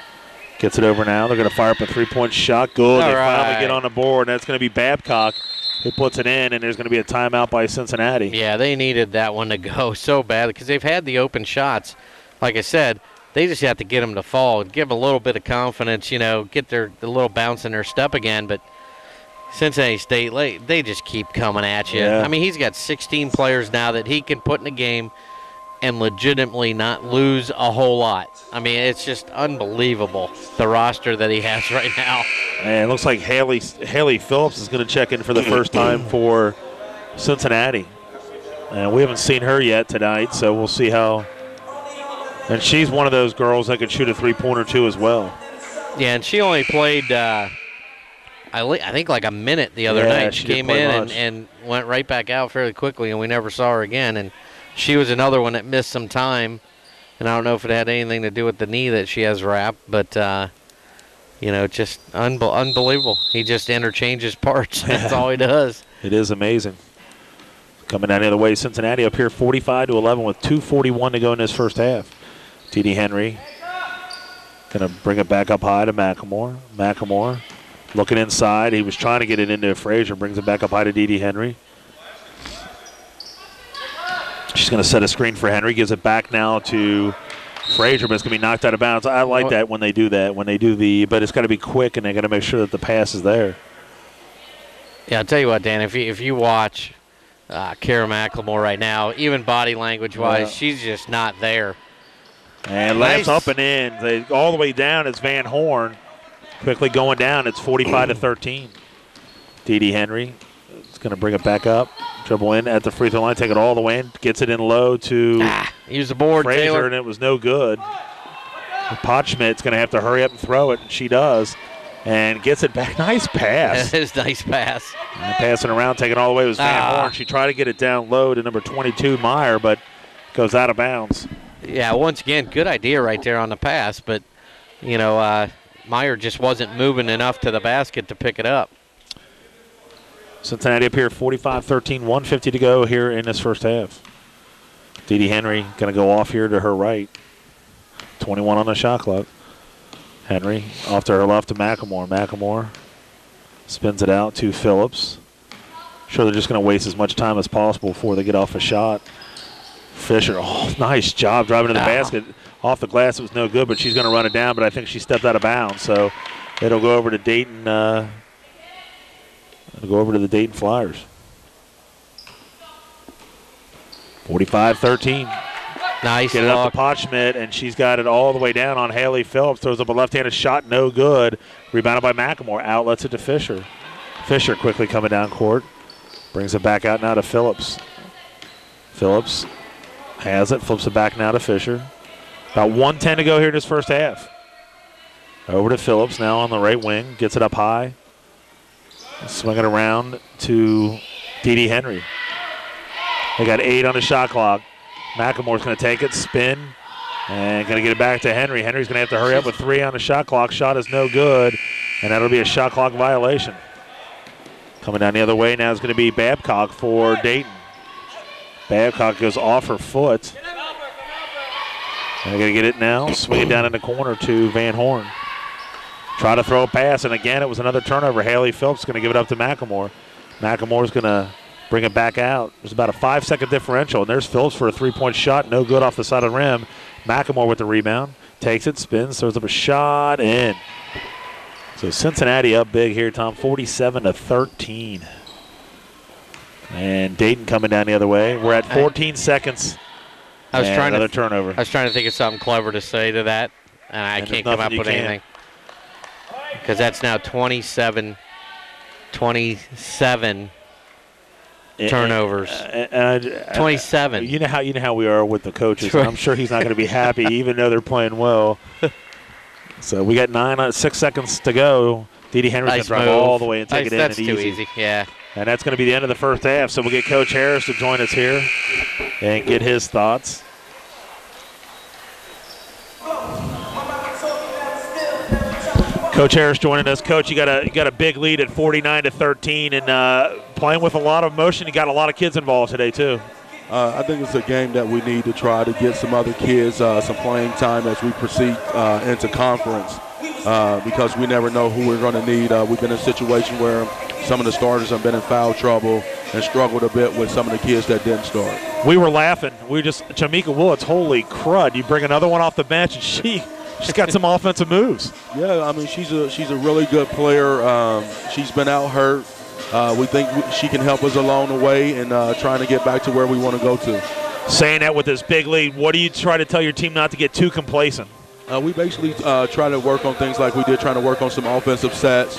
gets it over now. They're going to fire up a three-point shot. Good. They finally get on the board, and that's going to be Babcock who puts it in, and there's going to be a timeout by Cincinnati. Yeah, they needed that one to go so bad because they've had the open shots. Like I said, they just have to get them to fall, give them a little bit of confidence, you know, get the little bounce in their step again, but Cincinnati State, they just keep coming at you. Yeah. I mean, he's got 16 players now that he can put in a game and legitimately not lose a whole lot. I mean, it's just unbelievable, the roster that he has right now. And it looks like Haley Phillips is going to check in for the first time for Cincinnati. And we haven't seen her yet tonight, so we'll see how. And she's one of those girls that could shoot a three-pointer too as well. Yeah, and she only played I think like a minute the other night. She came in and went right back out fairly quickly, and we never saw her again. And she was another one that missed some time. And I don't know if it had anything to do with the knee that she has wrapped, but, you know, just unbelievable. He just interchanges parts. That's all he does. It is amazing. Coming down the other way, Cincinnati up here 45-11 with 2:41 to go in this first half. T.D. Henry going to bring it back up high to McLemore. McLemore looking inside. He was trying to get it into Frazier. Brings it back up high to Dee Henry. She's going to set a screen for Henry. Gives it back now to Frazier, but it's going to be knocked out of bounds. I like that when they do that. But it's got to be quick, and they got to make sure that the pass is there. Yeah, I'll tell you what, Dan. If you watch Kara McLemore right now, even body language-wise, she's just not there. And laps up and in. All the way down is Van Horn. Quickly going down. It's 45-13. Dee Henry is going to bring it back up. Dribble in at the free throw line. Take it all the way in. Gets it in low to use the board, Frazier, Taylor. And it was no good. Potschmidt's going to have to hurry up and throw it, and she does. And gets it back. Nice pass. That is a nice pass. And passing around, taking it all the way was Van Horn. She tried to get it down low to number 22, Meyer, but goes out of bounds. Yeah, once again, good idea right there on the pass, but, you know, Meyer just wasn't moving enough to the basket to pick it up. Cincinnati up here 45-13, 1:50 to go here in this first half. Dee Henry going to go off here to her right. 21 on the shot clock. Henry off to her left to McLemore. McLemore spins it out to Phillips. Sure, they're just going to waste as much time as possible before they get off a shot. Fisher, nice job driving to the basket. Off the glass, it was no good, but she's going to run it down, but I think she stepped out of bounds. So it'll go over to Dayton. It'll go over to the Dayton Flyers. 45-13. Nice. Get it up to Potschmidt, and she's got it all the way down on Haley Phillips. Throws up a left-handed shot, no good. Rebounded by McLemore. Outlets it to Fisher. Fisher quickly coming down court. Brings it back out now to Phillips. Phillips has it, flips it back now to Fisher. About 1:10 to go here in this first half. Over to Phillips now on the right wing. Gets it up high. Swing it around to Dee Henry. They got 8 on the shot clock. McLemore's going to take it, spin, and going to get it back to Henry. Henry's going to have to hurry up with 3 on the shot clock. Shot is no good, and that'll be a shot clock violation. Coming down the other way now is going to be Babcock for Dayton. Babcock goes off her foot. They're going to get it now. Swing it down in the corner to Van Horn. Try to throw a pass, and again, it was another turnover. Haley Phillips is going to give it up to McElmore. McElmore's going to bring it back out. There's about a 5-second differential, and there's Phillips for a three-point shot. No good off the side of the rim. McElmore with the rebound. Takes it, spins, throws up a shot, in. So Cincinnati up big here, Tom, 47-13. And Dayton coming down the other way. We're at 14 seconds. Another turnover. I was trying to think of something clever to say to that, and I can't come up with anything. Because that's now 27 turnovers. 27. You know how we are with the coaches. I'm sure he's not going to be happy, even though they're playing well. So we got 6 seconds to go. Dede Henry's going to drive all the way and take it in. That's too easy. Yeah. And that's going to be the end of the first half. So we'll get Coach Harris to join us here and get his thoughts. Coach Harris joining us. Coach, you got a big lead at 49-13, and playing with a lot of motion. You got a lot of kids involved today too. I think it's a game that we need to try to get some other kids some playing time as we proceed into conference because we never know who we're going to need. We've been in a situation where some of the starters have been in foul trouble and struggled a bit with some of the kids that didn't start. We were laughing. Jamaica Willits, holy crud. You bring another one off the bench, and she's got some offensive moves. Yeah, I mean, she's a really good player. She's been out hurt. We think she can help us along the way and trying to get back to where we want to go to. Saying that with this big lead, what do you try to tell your team not to get too complacent? We basically try to work on things like we did, trying to work on some offensive sets,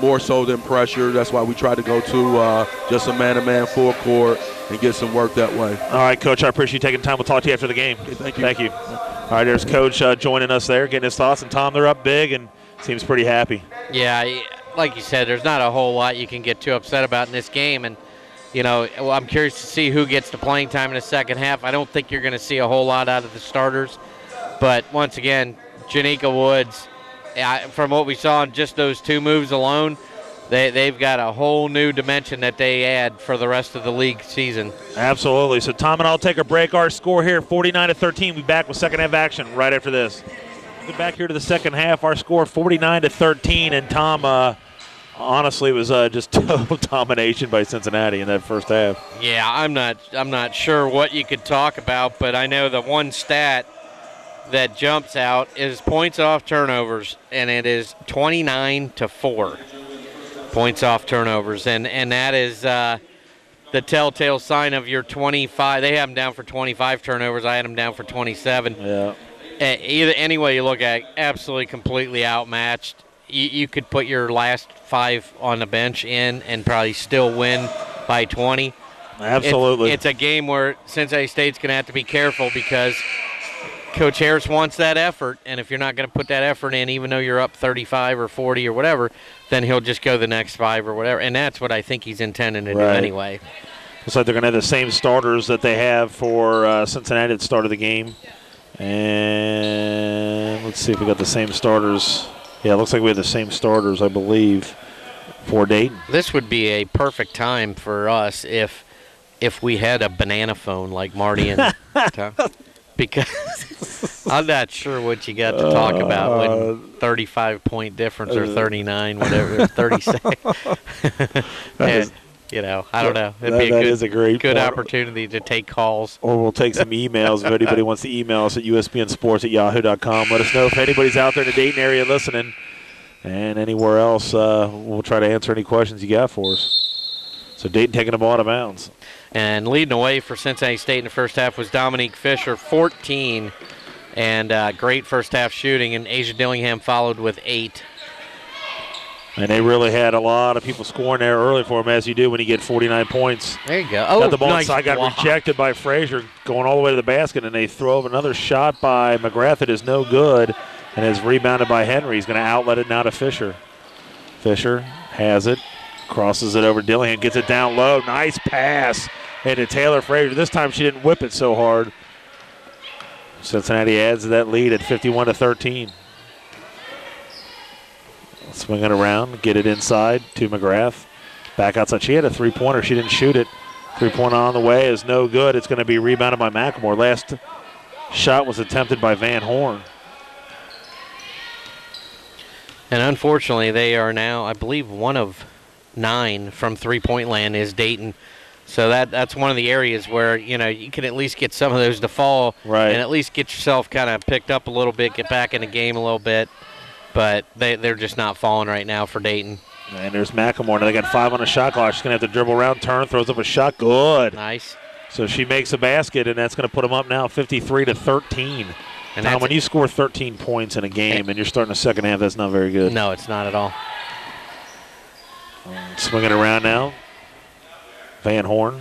more so than pressure. That's why we try to go to just a man-to-man full court and get some work that way. All right, Coach, I appreciate you taking time. We'll talk to you after the game. Okay, thank you. Thank you. All right, there's Coach joining us there, getting his thoughts. And, Tom, they're up big and seems pretty happy. Yeah, like you said, there's not a whole lot you can get too upset about in this game. And, you know, I'm curious to see who gets the playing time in the second half. I don't think you're going to see a whole lot out of the starters. But, once again, Janika Woods, from what we saw in just those two moves alone, they've got a whole new dimension that they add for the rest of the league season. Absolutely. So, Tom and I'll take a break. Our score here, 49-13. We'll be back with second half action right after this. Get back here to the second half. Our score 49-13, and Tom, honestly, it was just total domination by Cincinnati in that first half. Yeah, I'm not sure what you could talk about, but I know the one stat that jumps out is points off turnovers, and it is 29-4 points off turnovers, and that is the telltale sign of your 25. They have them down for 25 turnovers. I had them down for 27. Yeah. Any way you look at it, absolutely completely outmatched. You could put your last five on the bench in and probably still win by 20. Absolutely. It's a game where Cincinnati State's going to have to be careful because Coach Harris wants that effort, and if you're not going to put that effort in, even though you're up 35 or 40 or whatever, then he'll just go the next five or whatever, and that's what I think he's intending to do anyway. Looks like they're going to have the same starters that they have for Cincinnati at the start of the game. And let's see if we got the same starters. Yeah, it looks like we have the same starters, I believe, for Dayton. This would be a perfect time for us if we had a banana phone like Marty and Tom. Because I'm not sure what you got to talk about when 35-point difference or 39, whatever, 36. You know, I don't know. It'd be a good opportunity to take calls. Or we'll take some emails if anybody wants to email us at usbnsports@yahoo.com. Let us know if anybody's out there in the Dayton area listening. And anywhere else, we'll try to answer any questions you got for us. So Dayton taking the ball out of bounds. And leading away for Cincinnati State in the first half was Dominique Fisher, 14. And great first half shooting. And Asia Dillingham followed with 8. And they really had a lot of people scoring there early for them, as you do when you get 49 points. There you go. Got the ball inside, got rejected by Frazier, going all the way to the basket, and they throw up another shot by McGrath that is no good, and is rebounded by Henry. He's going to outlet it now to Fisher. Fisher has it, crosses it over Dillingham, gets it down low. Nice pass into Taylor Frazier. This time she didn't whip it so hard. Cincinnati adds to that lead at 51-13. Swing it around, get it inside to McGrath. Back outside. She had a three-pointer. She didn't shoot it. Three-pointer on the way is no good. It's going to be rebounded by McElmore. Last shot was attempted by Van Horn. And unfortunately, they are now, I believe, 1 of 9 from three-point land is Dayton. So that's one of the areas where, you can at least get some of those to fall right, and at least get yourself kind of picked up a little bit, get back in the game a little bit. But they're just not falling right now for Dayton. And there's McElmore. Now they got 5 on the shot clock. She's going to have to dribble around, turn, throws up a shot. Good. Nice. So she makes a basket, and that's going to put them up now 53-13. And Tom, when you score 13 points in a game and you're starting the second half, that's not very good. No, it's not at all. Swinging around now. Van Horn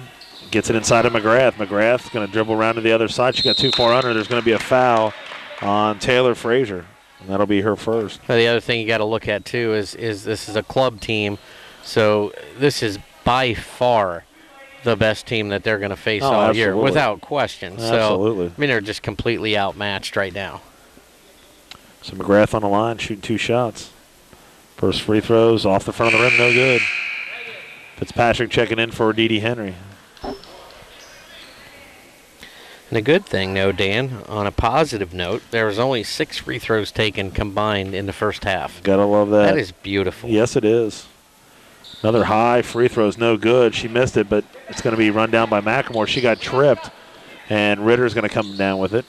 gets it inside of McGrath. McGrath's going to dribble around to the other side. She got too far under. There's going to be a foul on Taylor Frazier, and that'll be her first. The other thing you got to look at, too, is this is a club team, so this is by far the best team that they're going to face all year, without question. Absolutely. So, they're just completely outmatched right now. So McGrath on the line, shooting 2 shots. First free throws off the front of the rim, no good. Fitzpatrick checking in for Dee Henry. And a good thing, though, Dan, on a positive note, there was only 6 free throws taken combined in the first half. Gotta love that. That is beautiful. Yes, it is. Another high free throws, no good. She missed it, but it's going to be run down by McElmore. She got tripped, and Ritter's going to come down with it.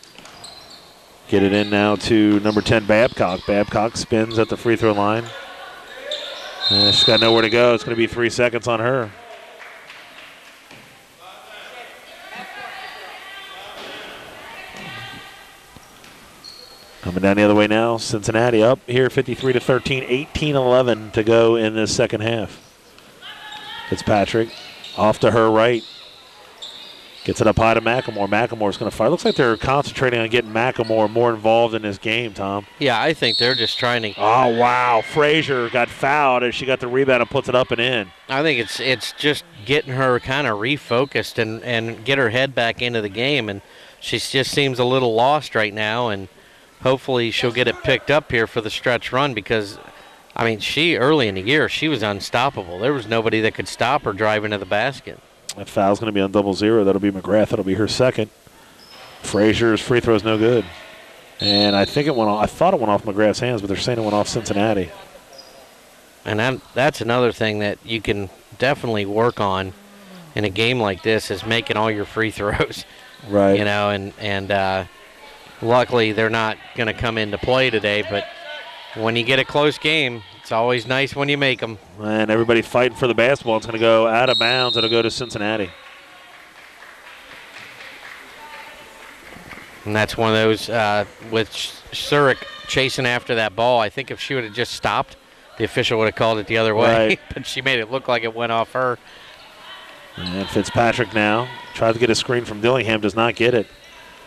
Get it in now to number 10, Babcock. Babcock spins at the free throw line. And she's got nowhere to go. It's going to be 3 seconds on her. Coming down the other way now, Cincinnati up here 53-13, 18-11 to go in this second half. Fitzpatrick off to her right. Gets it up high to McElmore. McElmore's going to fire. Looks like they're concentrating on getting McElmore more involved in this game, Tom. Yeah, I think they're just trying to. Oh, wow. Frazier got fouled as she got the rebound and puts it up and in. I think it's just getting her kind of refocused and get her head back into the game. And she just seems a little lost right now. And hopefully she'll get it picked up here for the stretch run because, she early in the year, she was unstoppable. There was nobody that could stop her driving to the basket. That foul's going to be on 0-0. That'll be McGrath. That'll be her second. Frazier's free throw's no good. And I think it went off. I thought it went off McGrath's hands, but they're saying it went off Cincinnati. And that's another thing that you can definitely work on in a game like this is making all your free throws. Right. And luckily they're not going to come into play today, but when you get a close game, it's always nice when you make them. And everybody fighting for the basketball. It's going to go out of bounds. It'll go to Cincinnati. And that's one of those with Surik chasing after that ball. I think if she would have just stopped, the official would have called it the other way. Right. But she made it look like it went off her. And Fitzpatrick now tries to get a screen from Dillingham, does not get it.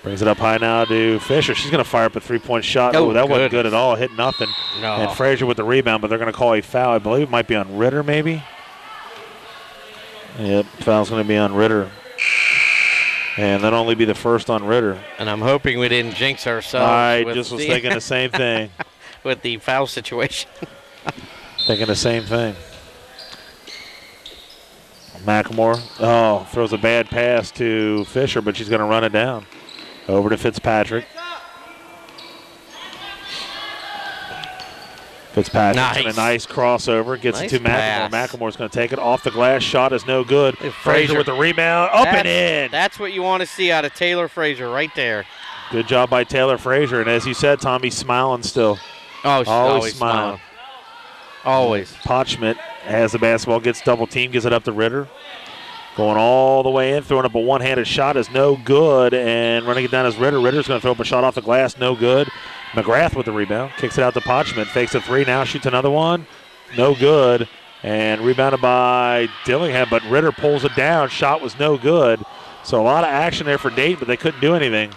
Brings it up high now to Fisher. She's going to fire up a three-point shot. Oh, that wasn't good at all. Hit nothing. No. And Frazier with the rebound, but they're going to call a foul. I believe it might be on Ritter, maybe. Yep, foul's going to be on Ritter. And that'll only be the first on Ritter. And I'm hoping we didn't jinx ourselves. I just was thinking the same thing. With the foul situation. Thinking the same thing. McElmore, throws a bad pass to Fisher, but she's going to run it down. Over to Fitzpatrick. Fitzpatrick, a nice crossover, gets it to McElmore. McElmore's going to take it off the glass. Shot is no good. Frazier with the rebound, up and in. That's what you want to see out of Taylor Frazier right there. Good job by Taylor Frazier, and as you said, Tommy's smiling still. Oh, she's always smiling. Always. Potschmidt has the basketball, gets double team, gives it up to Ritter. Going all the way in, throwing up a one-handed shot is no good, and running it down is Ritter. Ritter's going to throw up a shot off the glass, no good. McGrath with the rebound, kicks it out to Potschmidt, fakes a three, now shoots another one, no good, and rebounded by Dillingham, but Ritter pulls it down. Shot was no good. So a lot of action there for Dayton, but they couldn't do anything.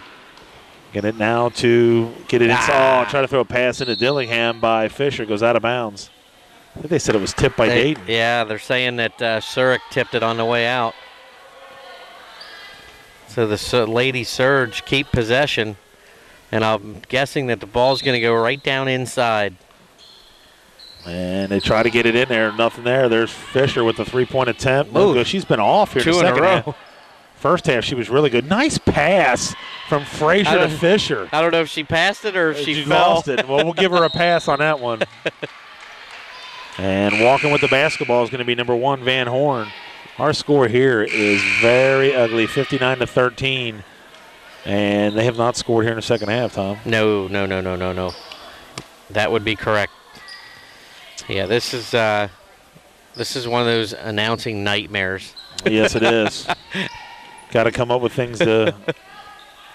Get it now to get it inside. Try to throw a pass into Dillingham by Fisher, goes out of bounds. I think they said it was tipped by Dayton. Yeah, they're saying that Surik tipped it on the way out. So the Lady Surge keep possession, and I'm guessing that the ball's going to go right down inside. And they try to get it in there. Nothing there. There's Fisher with the three-point attempt. No good. She's been off here. Two in a row. First half, she was really good. Nice pass from Frazier to Fisher. I don't know if she passed it or if she fell. Lost it. Well, we'll give her a pass on that one. And walking with the basketball is going to be number 1, Van Horn. Our score here is very ugly, 59-13. And they have not scored here in the second half, Tom. No. That would be correct. Yeah, this is one of those announcing nightmares. Yes, it is. Got to come up with things to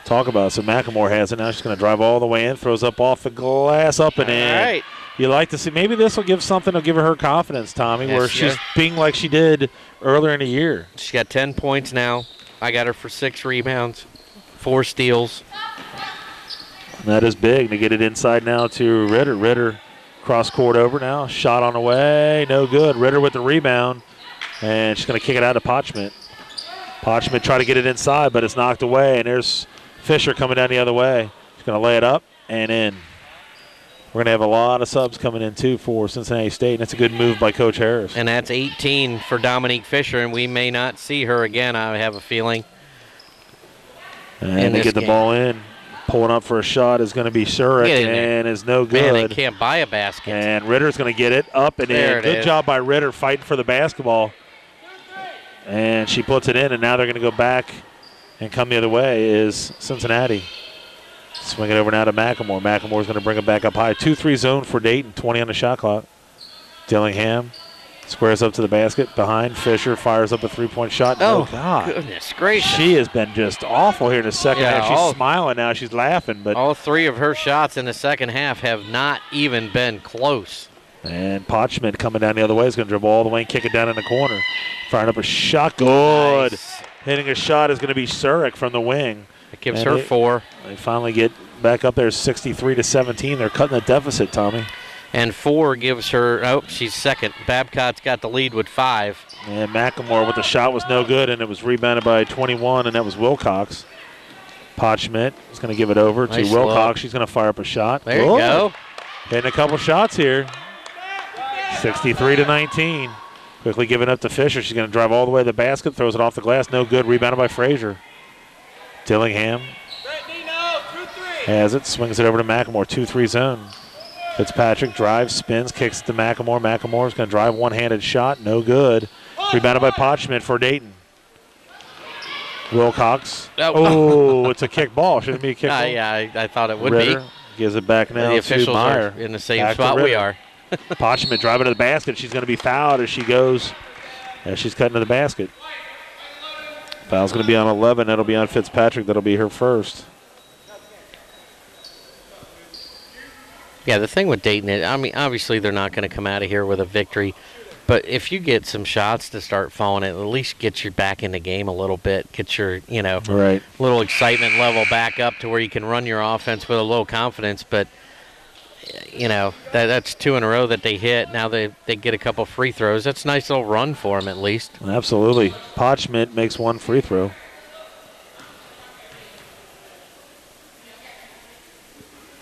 talk about. So McElmore has it now. She's going to drive all the way in, throws up off the glass, up and in. All right. You like to see, maybe this will give something to give her confidence, Tommy, Yes, where she's being like she did earlier in the year. She's got 10 points now. I got her for 6 rebounds, 4 steals. And that is big to get it inside now to Ritter. Ritter cross court over now. Shot on the way. No good. Ritter with the rebound. And she's going to kick it out to Potchman. Potchman tried to get it inside, but it's knocked away. And there's Fisher coming down the other way. She's going to lay it up and in. We're going to have a lot of subs coming in, too, for Cincinnati State. And it's a good move by Coach Harris. And that's 18 for Dominique Fisher, and we may not see her again, I have a feeling. And they get the ball in. Pulling up for a shot is going to be Surik, and is no good. Man, they can't buy a basket. And Ritter's going to get it up and in. Good job by Ritter fighting for the basketball. And she puts it in, and now they're going to go back and come the other way is Cincinnati. Swing it over now to McElmore. McElmore's going to bring it back up high. 2-3 zone for Dayton, 20 on the shot clock. Dillingham squares up to the basket. Behind, Fisher fires up a three-point shot. Oh, God. Goodness gracious. She has been just awful here in the second half. She's smiling now. She's laughing. But all 3 of her shots in the second half have not even been close. And Potchman coming down the other way is going to dribble all the way and kick it down in the corner. Firing up a shot. Good. Nice. Hitting a shot is going to be Surik from the wing. It gives her 4. They finally get back up there 63-17. They're cutting the deficit, Tommy. And 4 gives her, she's second. Babcott's got the lead with 5. And McElmore with the shot was no good, and it was rebounded by 21, and that was Wilcox. Potchman is going to give it over to Wilcox. She's going to fire up a shot. There you go. Hitting a couple shots here. 63-19. Quickly giving up to Fisher. She's going to drive all the way to the basket, throws it off the glass. No good. Rebounded by Frazier. Dillingham has it, swings it over to McElmore. 2-3 zone. Fitzpatrick drives, spins, kicks it to McElmore. McElmore's going to drive one-handed shot. No good. Rebounded by Potchman for Dayton. Wilcox. Oh, it's a kick ball. Shouldn't be a kick ball. Yeah, I thought it would Ritter be. Gives it back now the officials to Meyer. are in the same spot we are. Potchman driving to the basket. She's going to be fouled as she goes. As she's cutting to the basket. Foul's going to be on 11. That'll be on Fitzpatrick. That'll be her first. Yeah, the thing with Dayton is, I mean, obviously they're not going to come out of here with a victory. But if you get some shots to start falling, at least get you back in the game a little bit. Get your, little excitement level back up to where you can run your offense with a little confidence. But, that's 2 in a row that they hit. Now they get a couple free throws. That's a nice little run for them at least. Absolutely. Potchman makes 1 free throw.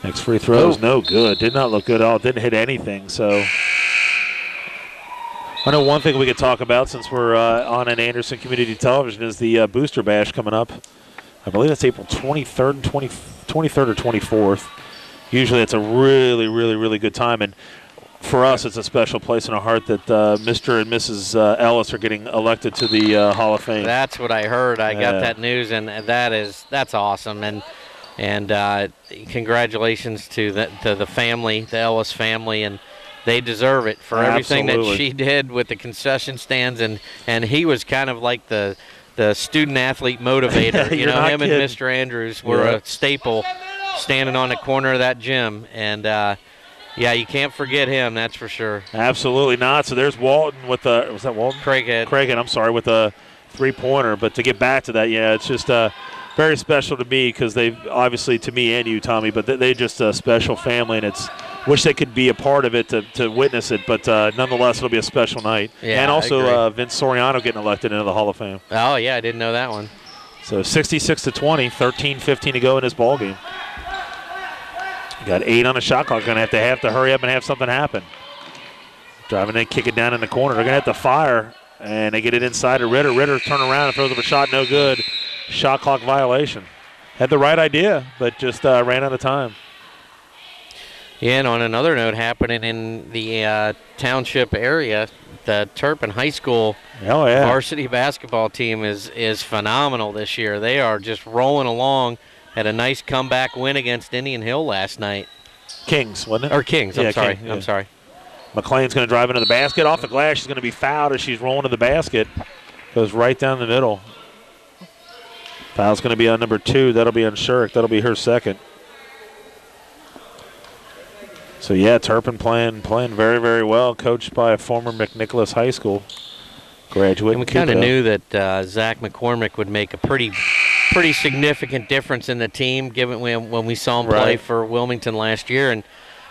Next free throw is no good. Did not look good at all. Didn't hit anything. So I know one thing we could talk about since we're on an Anderson Community Television is the Booster Bash coming up. I believe it's April 23rd and 23rd or 24th. Usually it's a really, really, really good time. And for us, it's a special place in our heart that Mr. and Mrs. Ellis are getting elected to the Hall of Fame. That's what I heard. I got that news, and that's awesome. And congratulations to the family, the Ellis family, and they deserve it for everything that she did with the concession stands. And he was kind of like the student-athlete motivator. Him and Mr. Andrews were a staple standing on the corner of that gym. And, you can't forget him, that's for sure. Absolutely not. So there's Walton with the – was that Walton? Craighead, I'm sorry, with a three-pointer. But to get back to that, it's just very special to me because they obviously to me and you, Tommy, but they just a special family, and it's wish they could be a part of it to witness it. But nonetheless, it'll be a special night. Yeah, and also Vince Soriano getting elected into the Hall of Fame. Oh, yeah, I didn't know that one. So 66-20, 13-15 to go in this ball game. Got 8 on the shot clock. Going to have to hurry up and have something happen. Driving in, kick it down in the corner. They're going to have to fire and they get it inside to Ritter. Ritter turn around and throws up a shot, no good. Shot clock violation. Had the right idea, but just ran out of time. Yeah, and on another note, happening in the township area, the Turpin High School varsity basketball team is phenomenal this year. They are just rolling along. Had a nice comeback win against Indian Hill last night. Kings, wasn't it? Or Kings, I'm sorry. King, yeah. I'm sorry. McLean's going to drive into the basket. Off the glass, she's going to be fouled as she's rolling to the basket. Goes right down the middle. Foul's going to be on number 2. That'll be on Shirk. That'll be her second. So, yeah, Turpin playing very, very well, coached by a former McNicholas High School graduate. And we kind of knew that Zach McCormick would make a pretty significant difference in the team, given when we saw him play for Wilmington last year.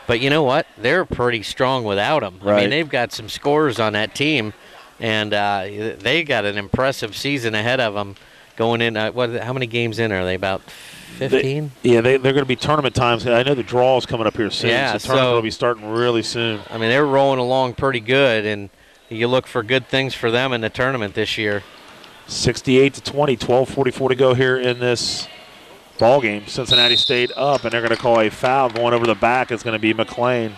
But you know what? They're pretty strong without him. Right. I mean, they've got some scorers on that team, and they got an impressive season ahead of them going in. How many games in are they? About 15? They're going to be tournament times. I know the draw's coming up here soon, yeah, so the tournament will be starting really soon. I mean, they're rolling along pretty good, and you look for good things for them in the tournament this year. 68-20, 12:44 to go here in this ball game. Cincinnati State up, and they're going to call a foul going over the back. It's going to be McLean.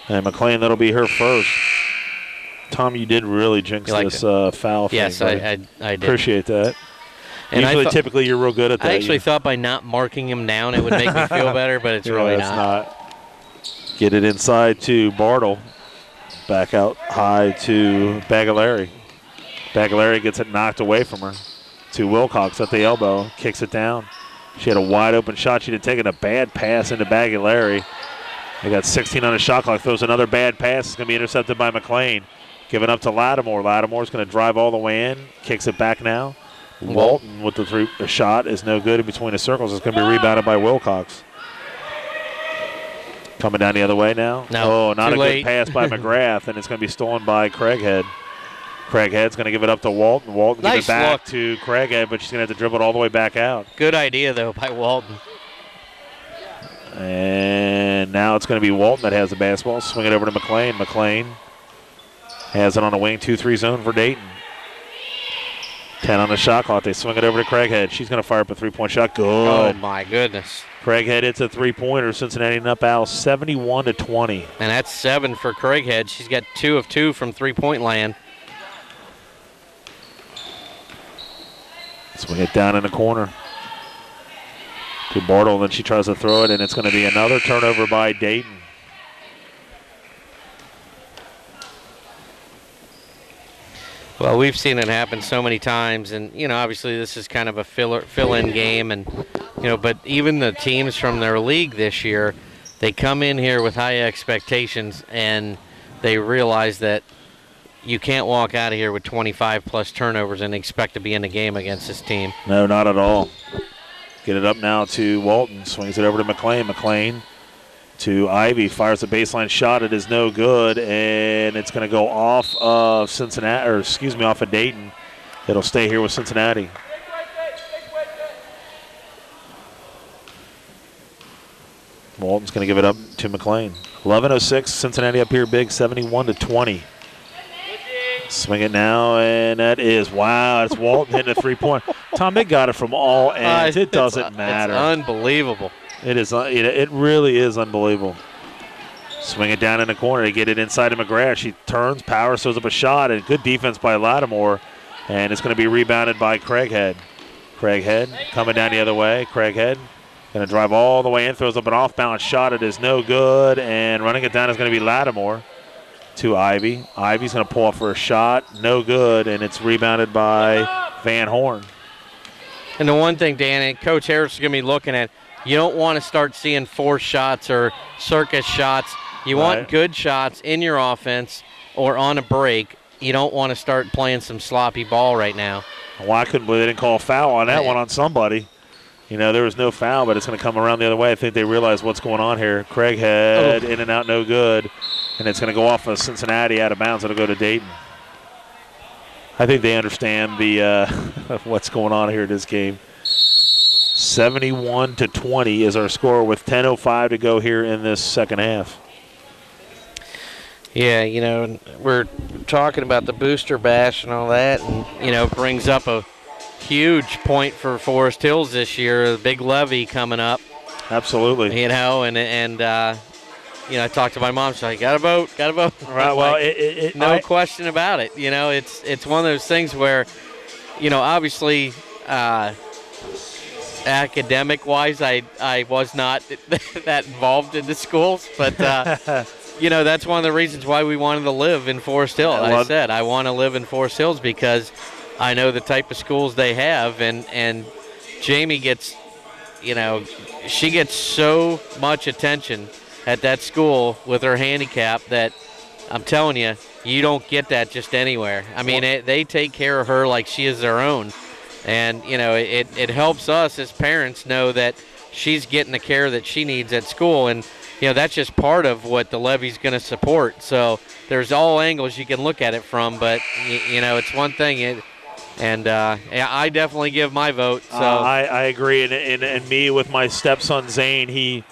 And McLean, that'll be her first. Tom, you did really jinx this foul. Yes, I did. Appreciate that. And usually, typically, you're real good at that. I actually thought by not marking him down it would make me feel better, but it's really not. Get it inside to Bartle. Back out high to Bagalari. Bagalari gets it knocked away from her. To Wilcox at the elbow. Kicks it down. She had a wide open shot. She did take a bad pass into Bagalari. They got 16 on the shot clock. Throws another bad pass. It's going to be intercepted by McLean. Giving up to Lattimore. Lattimore's going to drive all the way in. Kicks it back now. Walton with the shot is no good in between the circles. It's going to be rebounded by Wilcox. Coming down the other way now. No, not a late. good pass by McGrath, and it's going to be stolen by Craighead. Craighead's going to give it up to Walton. Walton gives it back to Craighead, but she's going to have to dribble it all the way back out. Good idea, though, by Walton. And now it's going to be Walton that has the basketball. Swing it over to McLean. McLean has it on a wing 2-3 zone for Dayton. 10 on the shot clock. They swing it over to Craighead. She's going to fire up a three-point shot. Good. Oh, my goodness. Craighead hits a three-pointer. Cincinnati up out 71-20. And that's 7 for Craighead. She's got 2 of 2 from three-point land. Swing it down in the corner to Bartle. Then she tries to throw it, and it's going to be another turnover by Dayton. Well, we've seen it happen so many times, and obviously this is kind of a fill-in game, and but even the teams from their league this year, they come in here with high expectations, and they realize that you can't walk out of here with 25-plus turnovers and expect to be in the game against this team. No, not at all. Get it up now to Walton. Swings it over to McLean. McLean to Ivy. Fires a baseline shot. It is no good, and it's going to go off of off of Dayton. It'll stay here with Cincinnati. Walton's going to give it up to McLean. 11:06. Cincinnati up here big, 71-20. Swing it now, and that is, it's Walton hitting a three-point. Tom, they got it from all ends. It doesn't matter. It's unbelievable. It is. It really is unbelievable. Swing it down in the corner. They get it inside of McGrath. She turns, powers, throws up a shot, and good defense by Lattimore. And it's going to be rebounded by Craighead. Craighead coming down the other way. Craighead going to drive all the way in, throws up an off-balance shot. It is no good, and running it down is going to be Lattimore to Ivy. Ivy's going to pull off for a shot. No good, and it's rebounded by Van Horn. And the one thing, Dan, and Coach Harris is going to be looking at, you don't want to start seeing forced shots or circus shots. You want good shots in your offense or on a break. You don't want to start playing some sloppy ball right now. Why couldn't they didn't call a foul on that one on somebody? There was no foul, but it's going to come around the other way. I think they realize what's going on here. Craighead in and out, no good. And it's going to go off of Cincinnati out of bounds. It'll go to Dayton. I think they understand the what's going on here in this game. 71-20 is our score with 10:05 to go here in this second half. Yeah, and we're talking about the Booster Bash and all that, and, brings up a huge point for Forest Hills this year, the big levy coming up. Absolutely. And I talked to my mom. She's like, "Got a vote? Got a vote?" Right. Well, no question about it. It's one of those things where, obviously, academic-wise, I was not that involved in the schools, but that's one of the reasons why we wanted to live in Forest Hills. I said I want to live in Forest Hills because I know the type of schools they have, and Jamie gets, she gets so much attention at that school with her handicap that I'm telling you, you don't get that just anywhere. I mean, they take care of her like she is their own, and it helps us as parents know that she's getting the care that she needs at school, and that's just part of what the levy's going to support. So there's all angles you can look at it from, but it's one thing. I definitely give my vote. So I agree, and me with my stepson Zane, he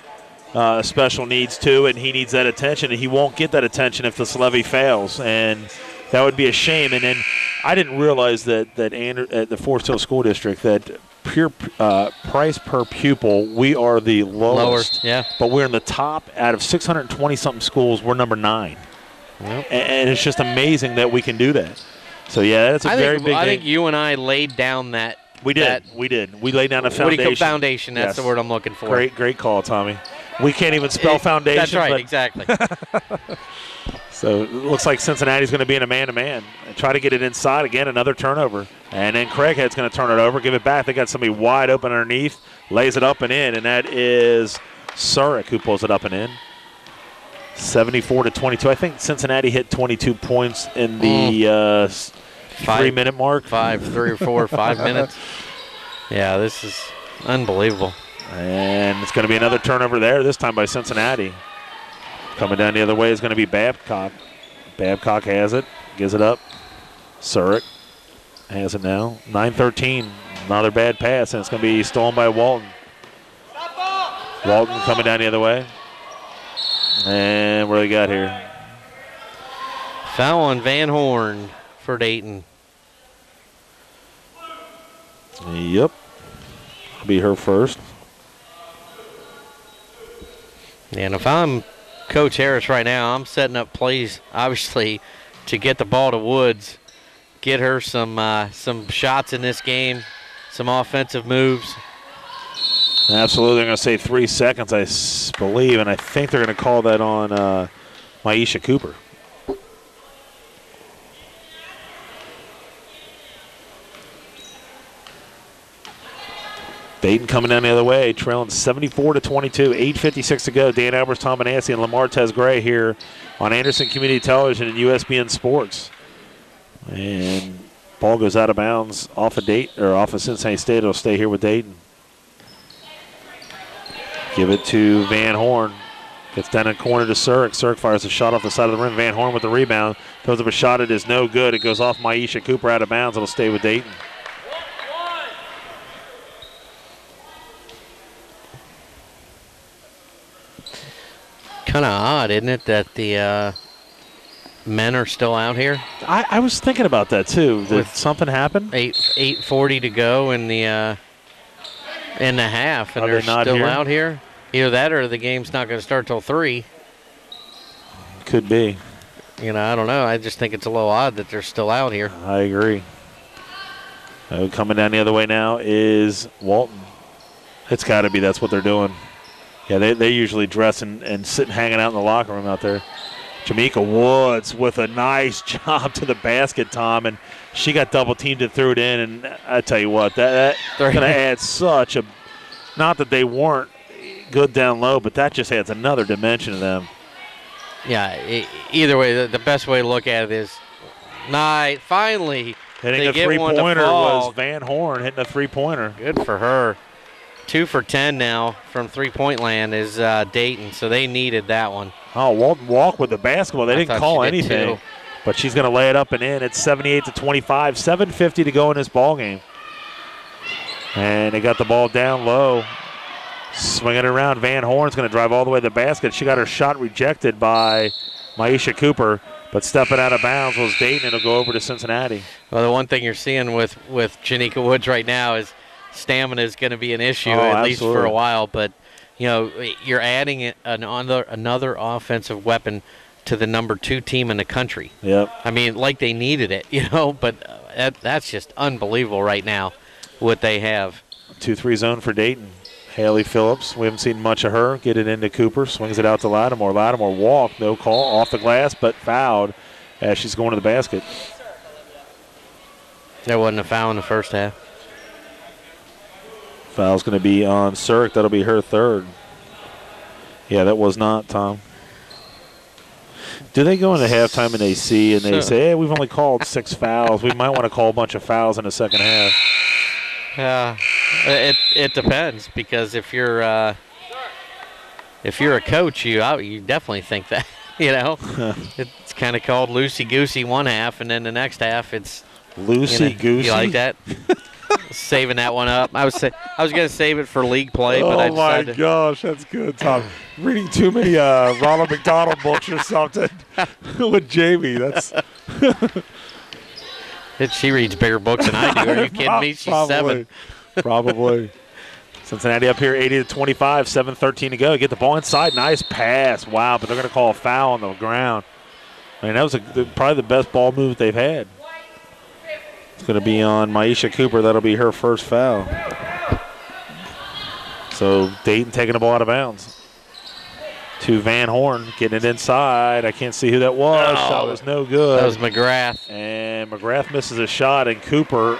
special needs too, and he needs that attention, and he won't get that attention if this levy fails, and that would be a shame. And then I didn't realize that at the Forest Hill School District that pure price per pupil, we are the lowest. Yeah. But we're in the top out of 620-something schools. We're number 9. Yep. And it's just amazing that we can do that. So, yeah, that's a very big thing. I think you and I laid down that. We did. We laid down a foundation. What do you call foundation? That's the word I'm looking for. Great call, Tommy. We can't even spell foundation. That's right, exactly. So it looks like Cincinnati's going to be in a man-to-man and try to get it inside. Again, another turnover. And then Craighead's going to turn it over, give it back. They got somebody wide open underneath, lays it up and in, and that is Surik who pulls it up and in. 74-22. I think Cincinnati hit 22 points in the 3-minute mark. 3 or 4 or 5 minutes. Yeah, this is unbelievable. And it's going to be another turnover there, this time by Cincinnati. Coming down the other way is going to be Babcock. Babcock has it, gives it up. Surik has it now. 9-13, another bad pass, and it's going to be stolen by Walton. Walton coming down the other way. And what do we got here? Foul on Van Horn for Dayton. Yep. Be her first. And if I'm Coach Harris right now, I'm setting up plays, obviously, to get the ball to Woods, get her some shots in this game, some offensive moves. Absolutely. They're going to say 3 seconds, I believe, and I think they're going to call that on Maisha Cooper. Dayton coming down the other way, trailing 74-22, 8:56 to go. Dan Albers, Tom Benassi, and Lamar Gray here on Anderson Community Television and USBN Sports. And ball goes out of bounds off of Cincinnati State. It'll stay here with Dayton. Give it to Van Horn. Gets down in the corner to Surik. Surik fires a shot off the side of the rim. Van Horn with the rebound. Throws up a shot. It is no good. It goes off Maisha Cooper out of bounds. It'll stay with Dayton. Kind of odd, isn't it, that the men are still out here? I was thinking about that too. Did something happen? 8:40 to go in the half, and they're still out here. Either that, or the game's not going to start till 3. Could be. I don't know. I just think it's a little odd that they're still out here. I agree. Coming down the other way now is Walton. It's got to be. That's what they're doing. Yeah, they usually dress and sit hanging out in the locker room out there. Jamaica Woods with a nice job to the basket, Tom, and she got double teamed and threw it in. And I tell you what, that's going to add such a – not that they weren't good down low, but that just adds another dimension to them. Yeah, either way, the best way to look at it is finally hitting a three-pointer was Van Horn hitting a three-pointer. Good for her. 2 for 10 now from three-point land is Dayton, so they needed that one. Oh, Walton walked with the basketball. They didn't call anything, but she's going to lay it up and in. It's 78-25, 7:50 to go in this ball game. And they got the ball down low. Swinging it around. Van Horn's going to drive all the way to the basket. She got her shot rejected by Maisha Cooper, but stepping out of bounds was Dayton. It'll go over to Cincinnati. Well, the one thing you're seeing with Janika Woods right now is stamina is going to be an issue, at least for a while. But, you're adding another offensive weapon to the number 2 team in the country. Yep. I mean, like they needed it, but that's just unbelievable right now what they have. 2-3 zone for Dayton. Haley Phillips, we haven't seen much of her. Get it into Cooper, swings it out to Lattimore. Lattimore walked, no call, off the glass, but fouled as she's going to the basket. There wasn't a foul in the first half. Foul's going to be on Surk. That'll be her third. Yeah, that was not, Tom. Do they go into halftime and they see and they say, hey, we've only called 6 fouls. We might want to call a bunch of fouls in the second half. Yeah, it depends, because if you're a coach, you definitely think that. It's kind of called loosey goosey one half, and then the next half it's loosey goosey. You like that? Saving that one up. I was gonna save it for league play, but I decided. Oh my gosh, that's good, Tom. Reading too many Ronald McDonald books or something with Jamie. That's. She reads bigger books than I do. Are you kidding me? She's probably, 7. Probably. Cincinnati up here 80-25, 7:13 to go. Get the ball inside. Nice pass. Wow, but they're going to call a foul on the ground. I mean, that was probably the best ball move they've had. It's going to be on Maisha Cooper. That'll be her first foul. So Dayton taking the ball out of bounds. To Van Horn, getting it inside. I can't see who that was. Shot was no good. That was McGrath. And McGrath misses a shot, and Cooper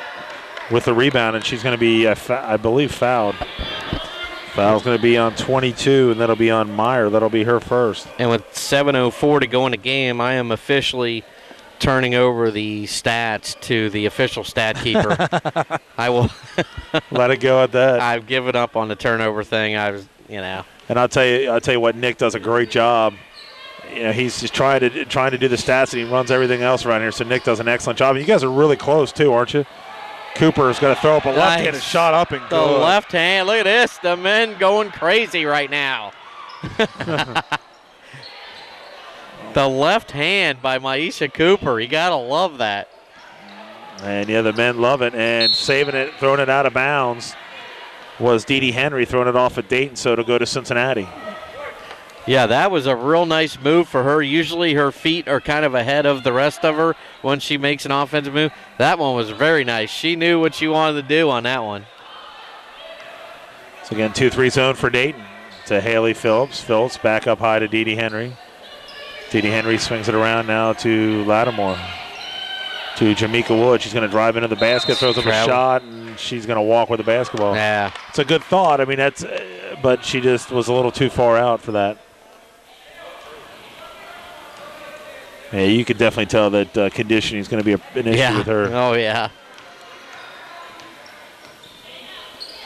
with the rebound, and she's going to be, I believe, fouled. Foul's going to be on 22, and that'll be on Meyer. That'll be her first. And with 7:04 to go in the game, I am officially turning over the stats to the official stat keeper. I will let it go at that. I've given up on the turnover thing. And I'll tell you what, Nick does a great job. He's just trying to do the stats, and he runs everything else around here. So Nick does an excellent job. You guys are really close too, aren't you? Cooper's going to throw up a left-handed shot up and good. The left hand. Look at this. The men going crazy right now. The left hand by Maisha Cooper. You got to love that. And, the men love it. And saving it, throwing it out of bounds was Dee Dee Henry, throwing it off at Dayton, so it'll go to Cincinnati. Yeah, that was a real nice move for her. Usually her feet are kind of ahead of the rest of her when she makes an offensive move. That one was very nice. She knew what she wanted to do on that one. So, again, 2-3 zone for Dayton to Haley Phillips. Phillips back up high to Dee Dee Henry. Dee Dee Henry swings it around now to Lattimore. To Jamaica Wood. She's going to drive into the basket, throws up a shot, and she's going to walk with the basketball. Yeah. It's a good thought. I mean, but she just was a little too far out for that. Yeah, you could definitely tell that conditioning is going to be an issue with her. Oh, yeah.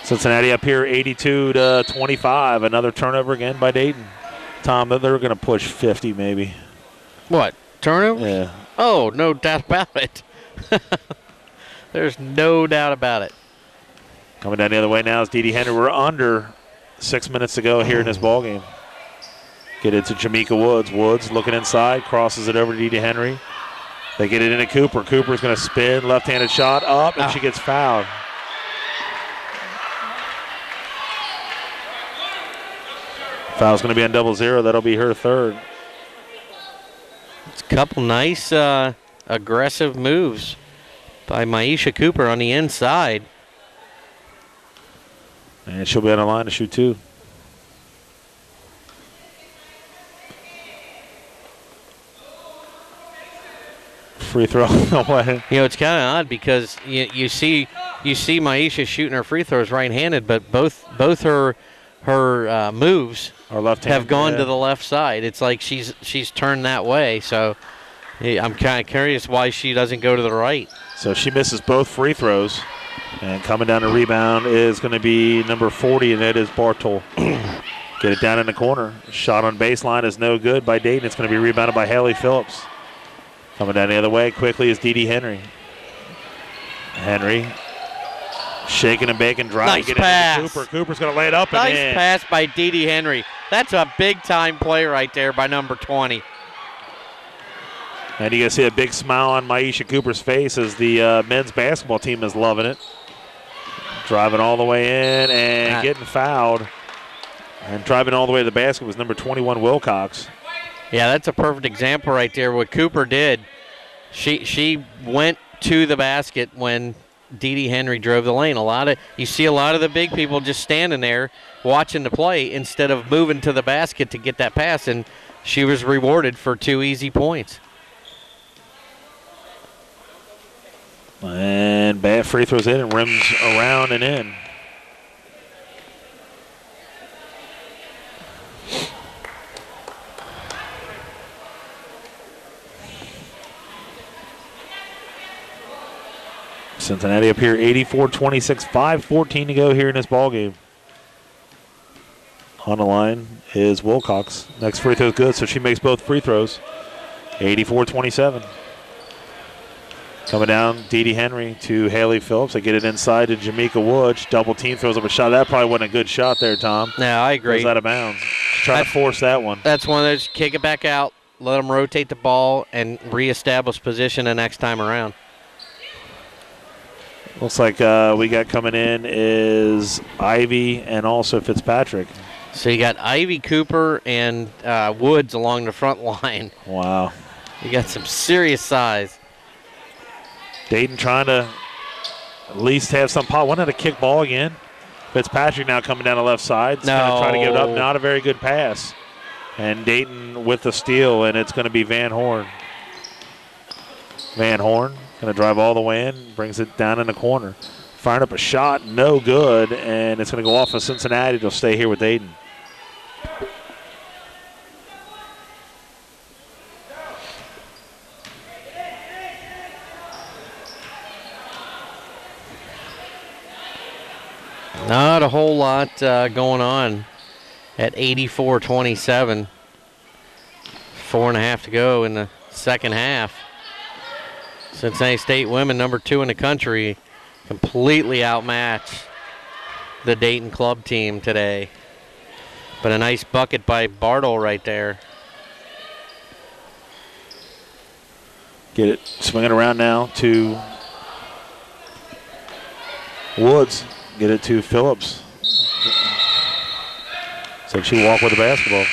Cincinnati up here 82-25. Another turnover again by Dayton. Tom, they're going to push 50 maybe. What, turnover? Yeah. Oh, no doubt about it. There's no doubt about it. Coming down the other way now is Dee Dee Henry. We're under 6 minutes to go here in this ballgame. Get it to Jamaica Woods. Woods looking inside, crosses it over to Dee Dee Henry. They get it into Cooper. Cooper's going to spin, left-handed shot up, and she gets fouled. Foul's going to be on 0-0. That'll be her third. It's a couple nice aggressive moves by Maisha Cooper on the inside. And she'll be on the line to shoot two. Free throw away. It's kind of odd because you see Maisha shooting her free throws right-handed, but both her moves have gone to the left side. It's like she's turned that way. So I'm kind of curious why she doesn't go to the right. So she misses both free throws, and coming down to rebound is going to be number 40, and that is Bartol. Get it down in the corner. Shot on baseline is no good by Dayton. It's going to be rebounded by Haley Phillips. Coming down the other way quickly is Dee Dee Henry. Henry shaking and baking, driving. Nice pass. Cooper. Cooper's going to lay it up and in. Nice pass by Dee Dee Henry. That's a big-time play right there by number 20. And you can see a big smile on Maisha Cooper's face as the men's basketball team is loving it. Driving all the way in and getting fouled. And driving all the way to the basket was number 21, Wilcox. Yeah, that's a perfect example right there. What Cooper did, she went to the basket when Dee Dee Henry drove the lane. You see a lot of the big people just standing there watching the play instead of moving to the basket to get that pass, and she was rewarded for 2 easy points. And bad free throws in and rims around and in. Cincinnati up here 84-26, 5:14 to go here in this ballgame. On the line is Wilcox. Next free throw is good, so she makes both free throws. 84-27. Coming down, Dee Dee Henry to Haley Phillips. They get it inside to Jamaica Woods. Double team, throws up a shot. That probably wasn't a good shot there, Tom. No, I agree. Goes out of bounds. Trying to force that one. That's one of those, kick it back out, let them rotate the ball, and reestablish position the next time around. Looks like we got coming in is Ivy and also Fitzpatrick. So you got Ivy, Cooper, and Woods along the front line. Wow. You got some serious size. Dayton trying to at least have some pop. Wanted a kick ball again. Fitzpatrick now coming down the left side. Trying to give it up. Not a very good pass. And Dayton with the steal, and it's going to be Van Horn. Van Horn going to drive all the way in, brings it down in the corner. Firing up a shot, no good, and it's going to go off of Cincinnati. They'll stay here with Dayton. Not a whole lot going on at 84-27. 4.5 to go in the second half. Cincinnati State women, number 2 in the country, completely outmatched the Dayton Club team today. But a nice bucket by Bartle right there. Get it swinging around now to Woods. Get it to Phillips. So she walked with the basketball.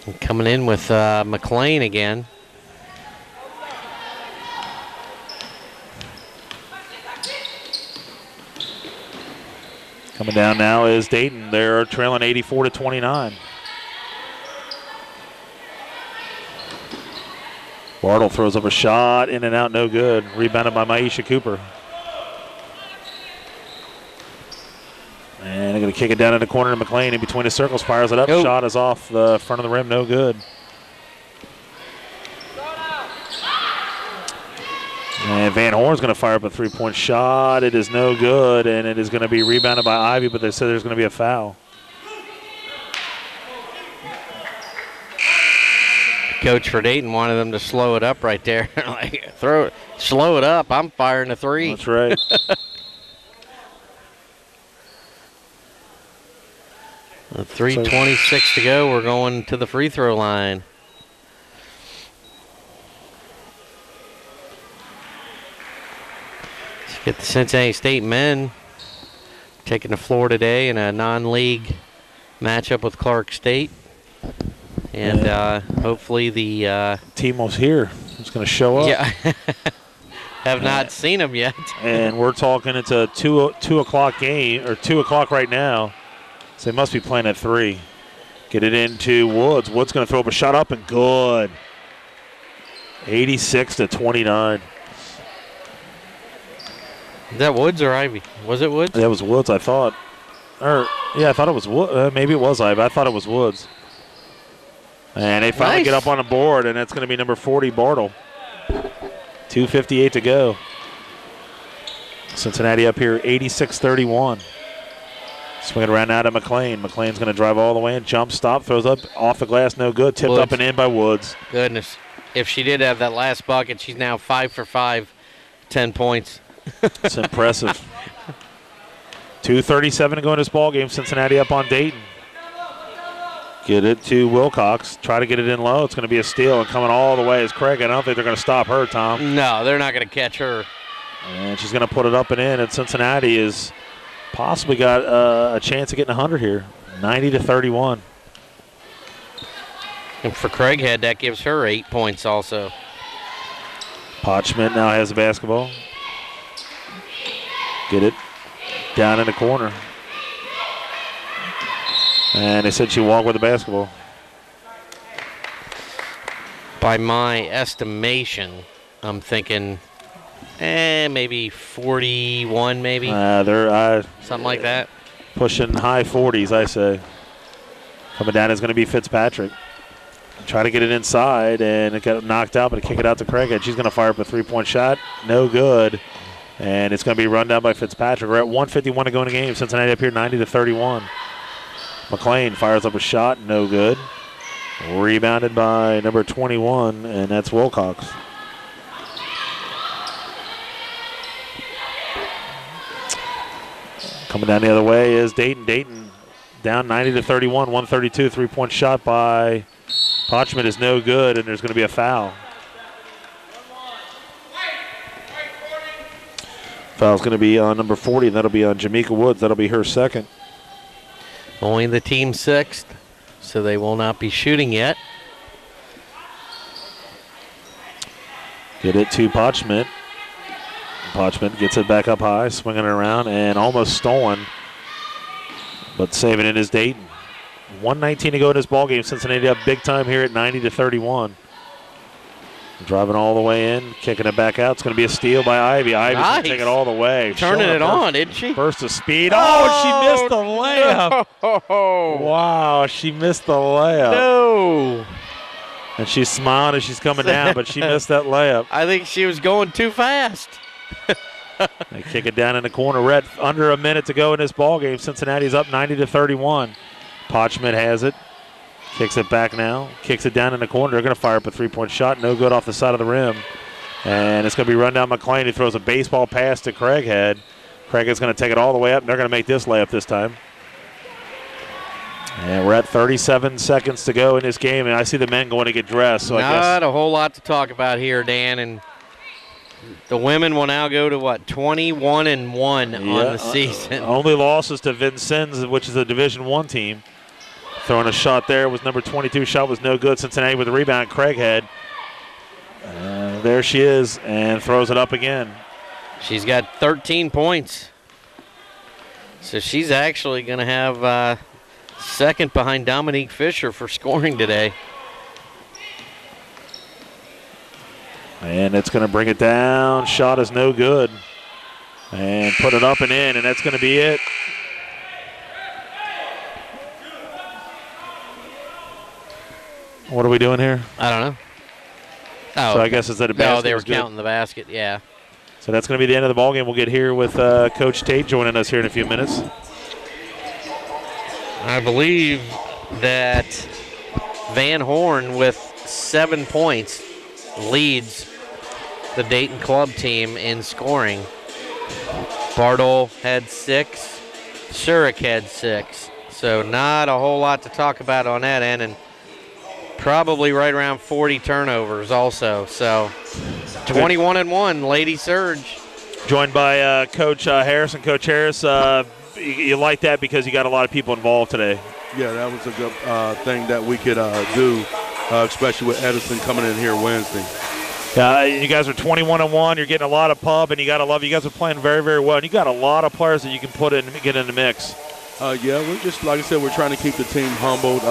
And coming in with McLean again. Coming down now is Dayton. They're trailing 84-29. Bartle throws up a shot, in and out, no good. Rebounded by Maisha Cooper. And they're going to kick it down in the corner to McLean. In between the circles, fires it up. Nope. Shot is off the front of the rim, no good. And Van Horn's going to fire up a three-point shot. It is no good, and it is going to be rebounded by Ivy, but they said there's going to be a foul. Coach for Dayton wanted them to slow it up right there. Like, slow it up. I'm firing a three. That's right. With 3:26 to go, we're going to the free throw line. Let's get the Cincinnati State men taking the floor today in a non-league matchup with Clark State. And hopefully the Timo's here. He's going to show up. Yeah. Have not seen him yet. And we're talking it's a 2 o'clock game, or 2 o'clock right now. So they must be playing at 3. Get it into Woods. Woods going to throw up a shot up and good. 86-29. Is that Woods or Ivy? Was it Woods? That was Woods, I thought. I thought it was Woods. Maybe it was Ivy. I thought it was Woods. And they finally get up on the board, and it's going to be number 40, Bartle. 2:58 to go. Cincinnati up here, 86-31. Swinging around now to McLean. McLean's going to drive all the way in. Jump, stop, throws up, off the glass, no good. Tipped up and in by Woods. Goodness. If she did have that last bucket, she's now 5 for 5, 10 points. It's impressive. 2:37 to go in this ball game. Cincinnati up on Dayton. Get it to Wilcox. Try to get it in low. It's going to be a steal, and coming all the way is Craig. I don't think they're going to stop her, Tom. No, they're not going to catch her. And she's going to put it up and in, and Cincinnati has possibly got a chance of getting 100 here. 90-31. And for Craighead, that gives her 8 points also. Potchman now has the basketball. Get it down in the corner. And they said she walked with the basketball. By my estimation, I'm thinking maybe 41 maybe. They're something like that. Pushing high 40s, I say. Coming down is going to be Fitzpatrick. Try to get it inside, and it got knocked out, but kick it out to Craighead. She's going to fire up a three-point shot. No good. And it's going to be run down by Fitzpatrick. We're at 1:51 to go in the game. Cincinnati up here 90-31. McLean fires up a shot. No good. Rebounded by number 21, and that's Wilcox. Coming down the other way is Dayton. Dayton down 90-31, 132. Three-point shot by Potchman is no good, and there's going to be a foul. Foul's going to be on number 40, and that'll be on Jamaica Woods. That'll be her second. Only the team sixth, so they will not be shooting yet. Get it to Potchman. Potchman gets it back up high, swinging it around, and almost stolen. But saving it is Dayton. 1:19 to go in this ballgame. Cincinnati up big time here at 90-31. Driving all the way in, kicking it back out. It's going to be a steal by Ivy. Ivy's going to take it all the way. Turning it on, didn't she? Burst of speed. Oh, she missed the layup. No. Wow, she missed the layup. No. And she's smiling as she's coming down, but she missed that layup. I think she was going too fast. They kick it down in the corner. We're at under a minute to go in this ballgame. Cincinnati's up 90-31. Potchman has it. Kicks it back now. Kicks it down in the corner. They're going to fire up a three-point shot. No good off the side of the rim. And it's going to be run down McLean. He throws a baseball pass to Craighead. Craighead's going to take it all the way up, and they're going to make this layup this time. And we're at 37 seconds to go in this game, and I see the men going to get dressed. So Not I guess a whole lot to talk about here, Dan. And the women will now go to, 21-1 on the season. Only losses to Vincennes, which is a Division I team. Throwing a shot there was number 22. Shot was no good. Cincinnati with the rebound. Craighead. There she is, and throws it up again. She's got 13 points. So she's actually going to have second behind Dominique Fisher for scoring today. And it's going to bring it down. Shot is no good. And put it up and in, and that's going to be it. What are we doing here? I don't know. Oh, so I guess it's that a basket. No, they were was good. counting the basket, yeah. So that's going to be the end of the ballgame. We'll get here with Coach Tate joining us here in a few minutes. I believe that Van Horn with 7 points leads the Dayton Club team in scoring. Bartle had 6. Zurich had 6. So not a whole lot to talk about on that end. And probably right around 40 turnovers also. So 21-1, Lady Surge. Joined by Coach Harrison. Coach Harris, you like that because you got a lot of people involved today. Yeah, that was a good thing that we could do, especially with Edison coming in here Wednesday. You guys are 21-1. You're getting a lot of pub, and you got to love it. You guys are playing very, very well. And you got a lot of players that you can put in, get in the mix. Yeah, we're just, like I said, we're trying to keep the team humbled.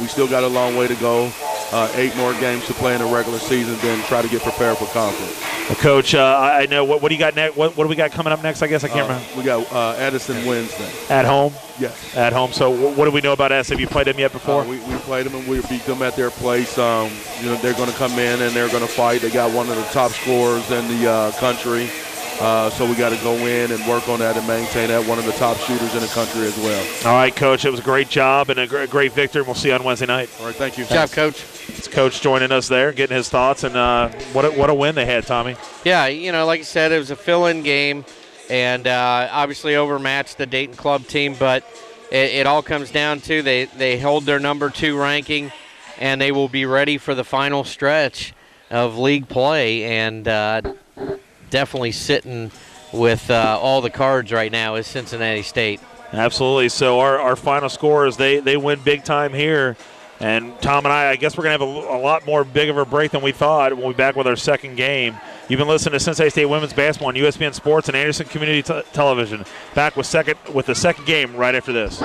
We still got a long way to go. 8 more games to play in the regular season, then try to get prepared for conference. Well, Coach, I know. What do you got next? What do we got coming up next? I guess I can't remember. We got Edison Wednesday. At home? Yes. At home. So what do we know about Edison? Have you played them yet before? We played them, and we beat them at their place. They're going to come in, and they're going to fight. They got one of the top scorers in the country. So we got to go in and work on that and maintain that, one of the top shooters in the country as well. All right, Coach. It was a great job and a great victory, and we'll see you on Wednesday night. All right, thank you. Good job, Coach. It's Coach joining us there, getting his thoughts, and what a win they had, Tommy. Yeah, like you said, it was a fill-in game. and obviously overmatched the Dayton Club team, but it all comes down to they hold their number 2 ranking, and they will be ready for the final stretch of league play, and definitely sitting with all the cards right now is Cincinnati State. Absolutely. So our final score is they win big time here. And Tom and I guess we're going to have a lot more big of a break than we thought. We'll be back with our second game. You've been listening to Cincinnati State Women's Basketball on USBN Sports and Anderson Community Television. Back with the second game right after this.